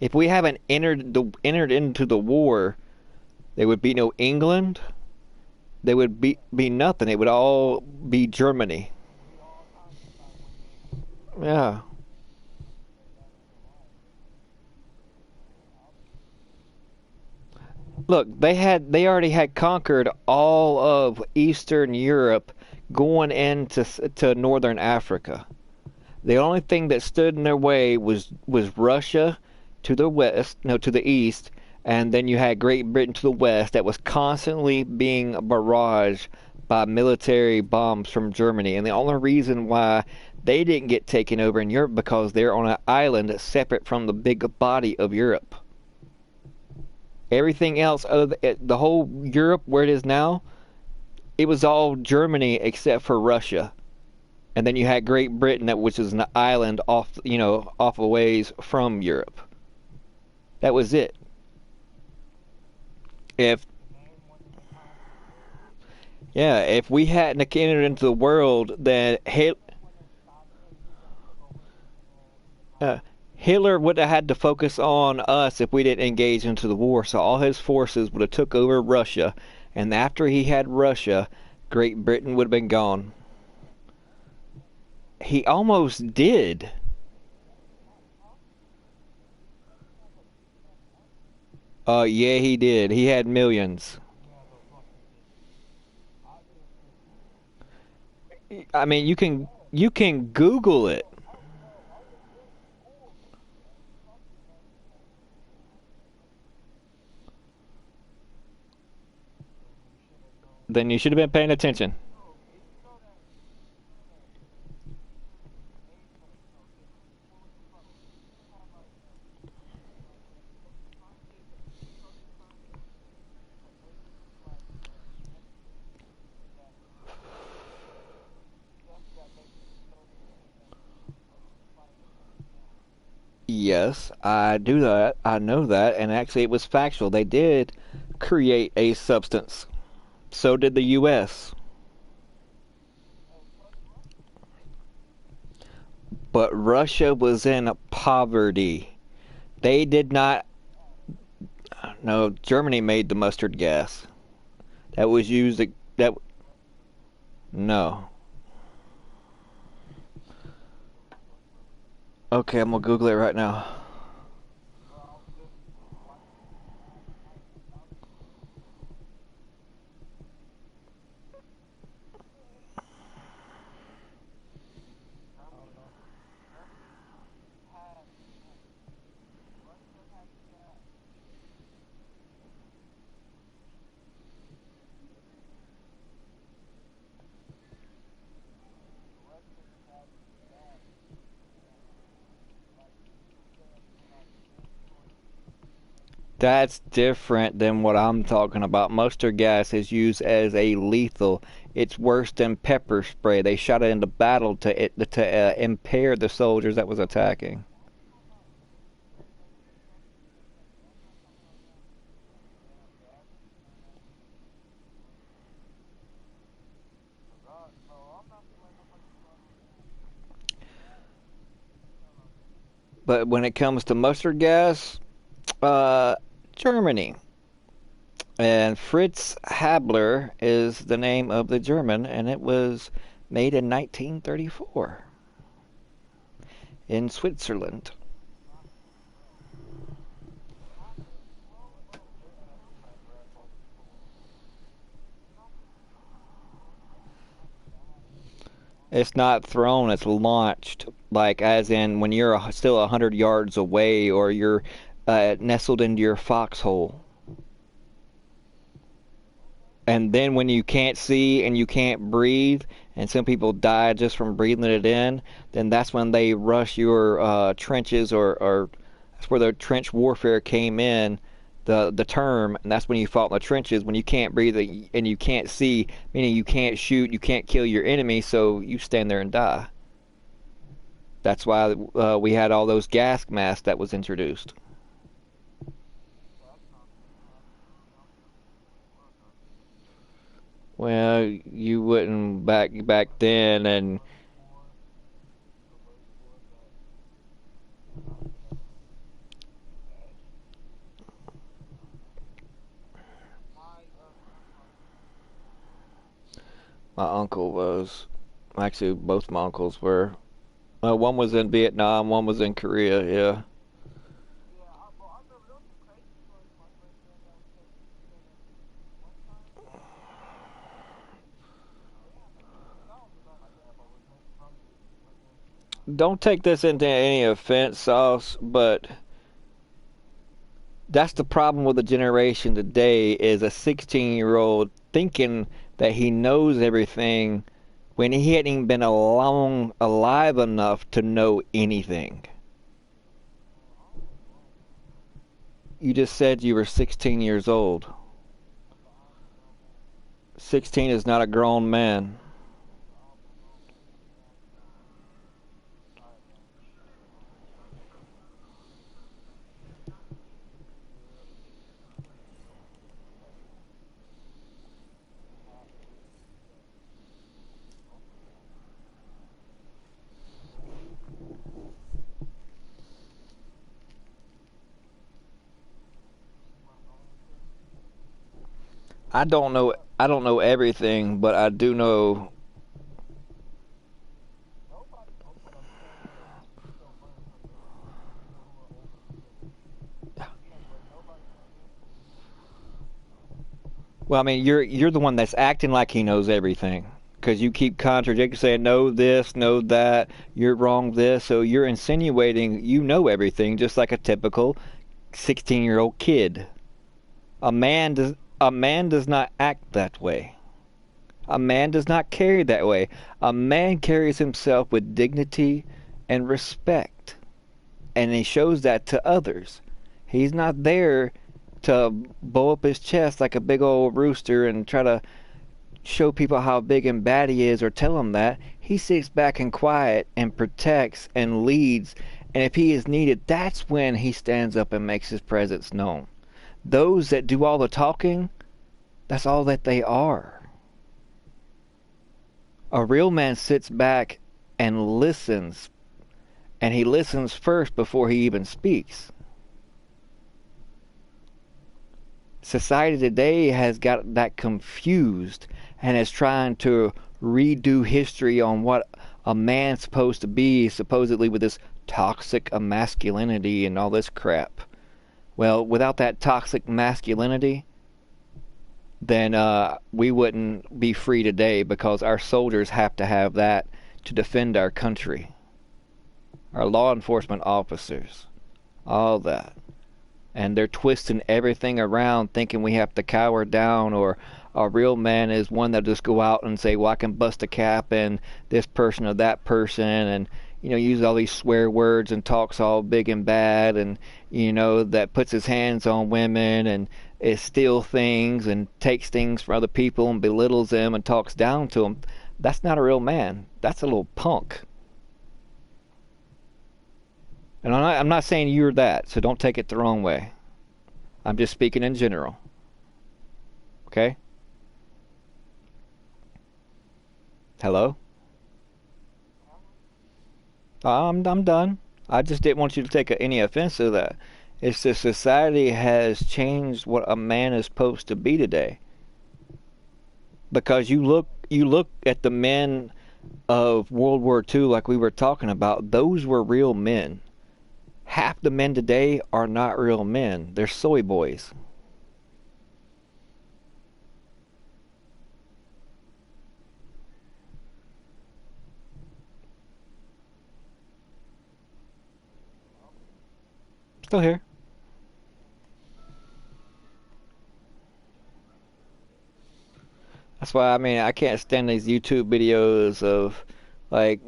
S1: entered into the war, there would be no England. There would be nothing. It would all be Germany. Yeah. Look, they already had conquered all of Eastern Europe going into Northern Africa. The only thing that stood in their way was Russia to the east, and then you had Great Britain to the west that was constantly being barraged by military bombs from Germany. And the only reason why they didn't get taken over in Europe because they're on an island separate from the big body of Europe. Everything else, the whole Europe where it is now, it was all Germany except for Russia. And then you had Great Britain, which is an island off a ways from Europe. That was it. If we hadn't entered into the world, then Hitler would have had to focus on us if we didn't engage into the war. So all his forces would have took over Russia, and after he had Russia, Great Britain would have been gone. He almost did. Yeah, he did. He had millions. I mean, you can Google it. Then you should have been paying attention. Yes, I do that. I know that, and actually it was factual. They did create a substance. So did the US. But Russia was in poverty. They did not No, Germany made the mustard gas. That was used. That no. Okay, I'm gonna Google it right now. That's different than what I'm talking about. Mustard gas is used as a lethal. It's worse than pepper spray. They shot it into battle to impair the soldiers that was attacking. But when it comes to mustard gas, uh, Germany. And Fritz Habler is the name of the German, and it was made in 1934 in Switzerland. It's not thrown, it's launched. Like, as in when you're still 100 yards away or you're nestled into your foxhole. And then when you can't see and you can't breathe, and some people die just from breathing it in, then that's when they rush your trenches, or that's where the trench warfare came in, the term, and that's when you fought in the trenches when you can't breathe and you can't see, meaning you can't shoot, you can't kill your enemy, so you stand there and die. That's why we had all those gas masks that was introduced. Well, you wouldn't back then, and my uncle was. Actually, both my uncles were. One was in Vietnam, one was in Korea. Yeah. Don't take this into any offense, Sauce, but that's the problem with the generation today is a 16-year-old thinking that he knows everything when he hadn't even been alive enough to know anything. You just said you were 16 years old. 16 is not a grown man. I don't know everything, but I do know. Well, I mean, you're the one that's acting like he knows everything because you keep contradicting, saying no this, no that, you're wrong this. So you're insinuating you know everything, just like a typical 16-year-old kid. A man does not act that way. A man does not carry that way. A man carries himself with dignity and respect, and he shows that to others. He's not there to blow up his chest like a big old rooster and try to show people how big and bad he is or tell them that. He sits back and quiet and protects and leads, and if he is needed, that's when he stands up and makes his presence known. Those that do all the talking, that's all that they are. A real man sits back and listens, and he listens first before he even speaks. Society today has got that confused and is trying to redo history on what a man's supposed to be, supposedly with this toxic masculinity and all this crap. Well, without that toxic masculinity, then we wouldn't be free today, because our soldiers have to have that to defend our country. Our law enforcement officers, all that. And they're twisting everything around, thinking we have to cower down, or a real man is one that just go out and say, well, I can bust a cap and this person or that person, and use all these swear words and talks all big and bad, and that puts his hands on women and steals things and takes things from other people and belittles them and talks down to them. That's not a real man. That's a little punk. And I'm not saying you're that, so don't take it the wrong way. I'm just speaking in general. Okay? Hello? I'm done. I just didn't want you to take any offense to that. It's that society has changed what a man is supposed to be today. Because you look at the men of World War II, like we were talking about, those were real men. Half the men today are not real men. They're soy boys. Still here. That's why, I can't stand these YouTube videos of, like,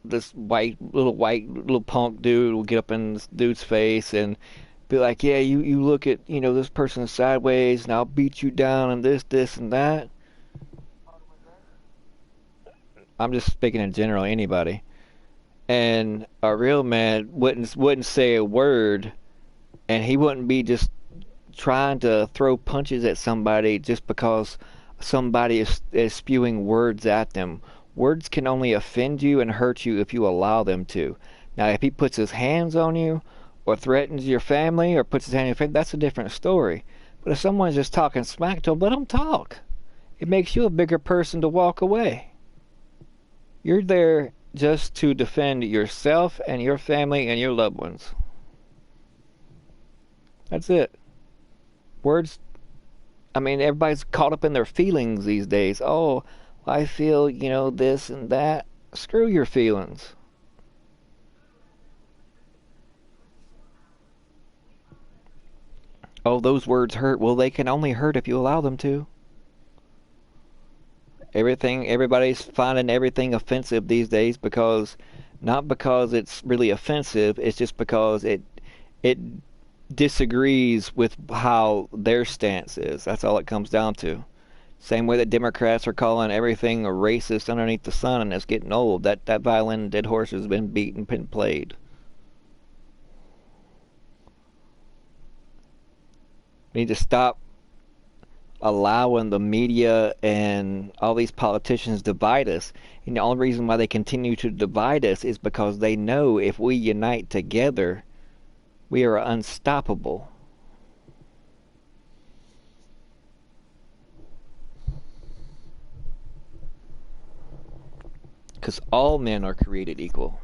S1: this little punk dude will get up in this dude's face and be like, yeah, you look at, this person sideways and I'll beat you down and this and that. I'm just speaking in general, anybody. And a real man wouldn't say a word, and he wouldn't be just trying to throw punches at somebody just because somebody is spewing words at them. Words can only offend you and hurt you if you allow them to. Now, if he puts his hands on you, or threatens your family, or puts his hand on your face, that's a different story. But if someone's just talking smack to him, let them talk. It makes you a bigger person to walk away. You're there just to defend yourself and your family and your loved ones. That's it. Words, everybody's caught up in their feelings these days. Oh, I feel, this and that. Screw your feelings. Oh, those words hurt. Well, they can only hurt if you allow them to. Everybody's finding everything offensive these days, not because it's really offensive, it's just because it disagrees with how their stance is. That's all it comes down to. Same way that Democrats are calling everything a racist underneath the sun, and it's getting old. That violin, dead horse, has been beaten and played. We need to stop allowing the media and all these politicians divide us. And the only reason why they continue to divide us is because they know if we unite together, we are unstoppable. Because all men are created equal.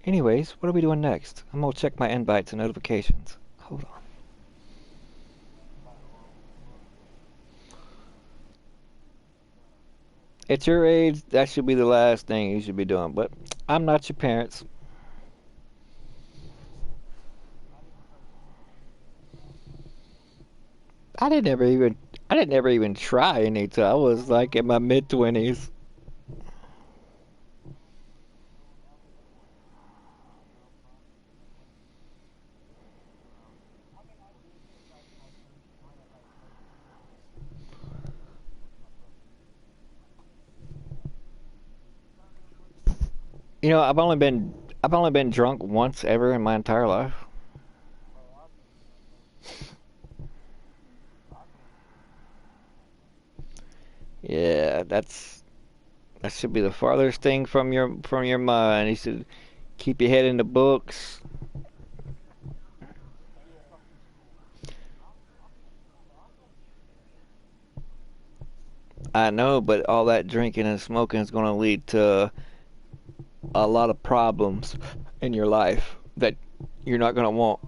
S1: Anyways, what are we doing next? I'm gonna check my invites and notifications. Hold on. At your age, that should be the last thing you should be doing, but I'm not your parents. I didn't ever even try any till I was like in my mid-20s. I've only been drunk once ever in my entire life. Yeah, that's That should be the farthest thing from your mind. You should keep your head in the books. I know, but all that drinking and smoking is going to lead to a lot of problems in your life that you're not going to want.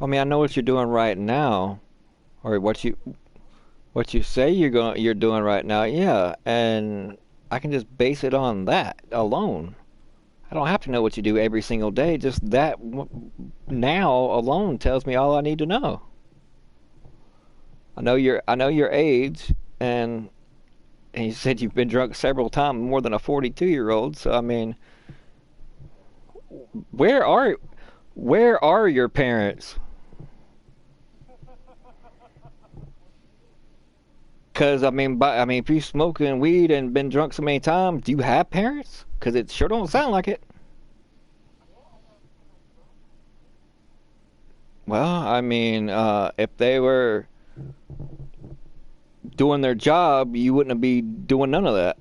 S1: I mean, I know what you're doing right now, or what you say you're doing right now. Yeah, and I can just base it on that alone. I don't have to know what you do every single day. Just that now alone tells me all I need to know. I know your age, and you said you've been drunk several times, more than a 42-year-old. So I mean, where are where are your parents? Cause I mean, if you smoking weed and been drunk so many times, do you have parents? Cause it sure don't sound like it. Well, I mean, if they were doing their job, you wouldn't be doing none of that.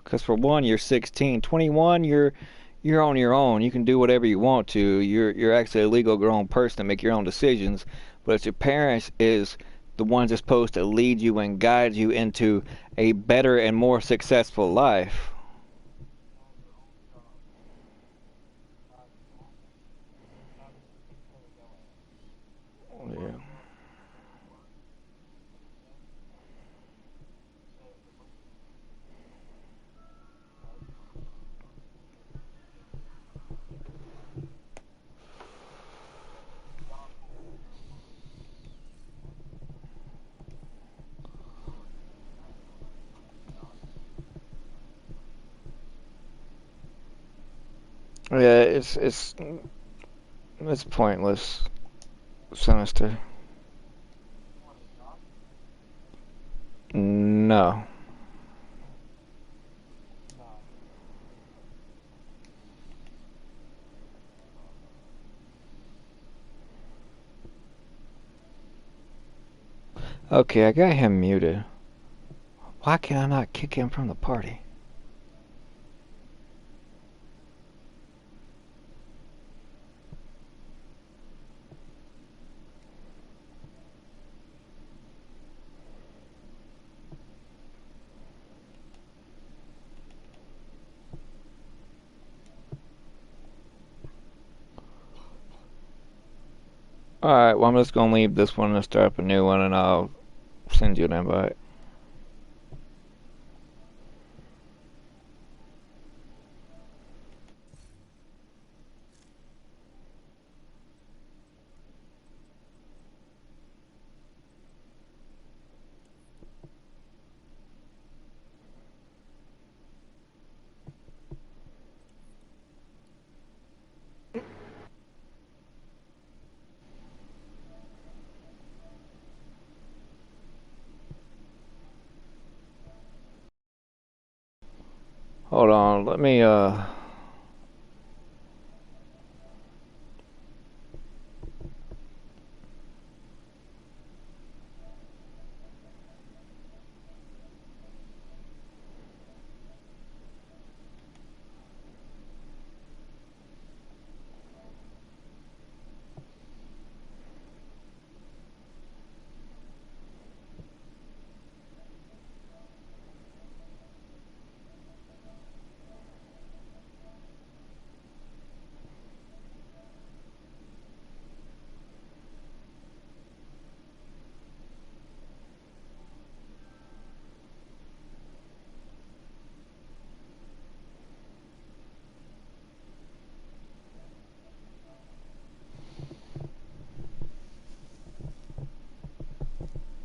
S1: Because for one, you're 16. 21, you're on your own. You can do whatever you want to. You're actually a legal grown person to make your own decisions. But it's your parents is the ones that's supposed to lead you and guide you into a better and more successful life. Yeah. Yeah, it's pointless, Sinister. No. Okay, I got him muted. Why can I not kick him from the party? Alright, well, I'm just gonna leave this one and start up a new one, and I'll send you an invite. Hold on, let me, oh,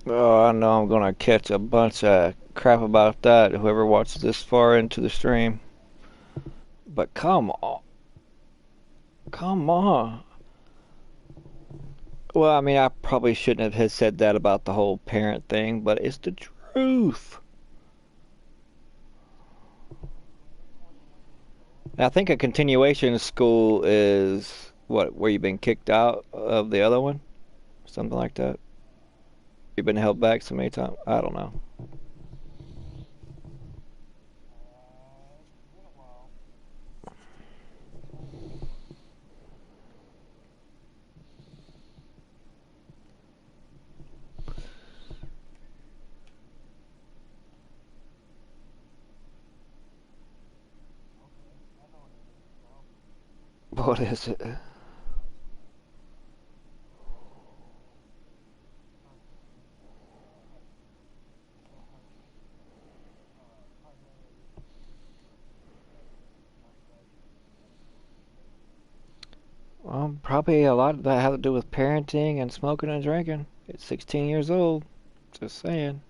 S1: I know I'm gonna catch a bunch of crap about that, whoever watches this far into the stream. But come on. Well, I mean, I probably shouldn't have said that about the whole parent thing, but it's the truth. And I think a continuation school is what, where you've been kicked out of the other one, something like that. You've been held back so many times. I don't know. What is it? Probably a lot of that has to do with parenting and smoking and drinking. It's 16 years old. Just saying.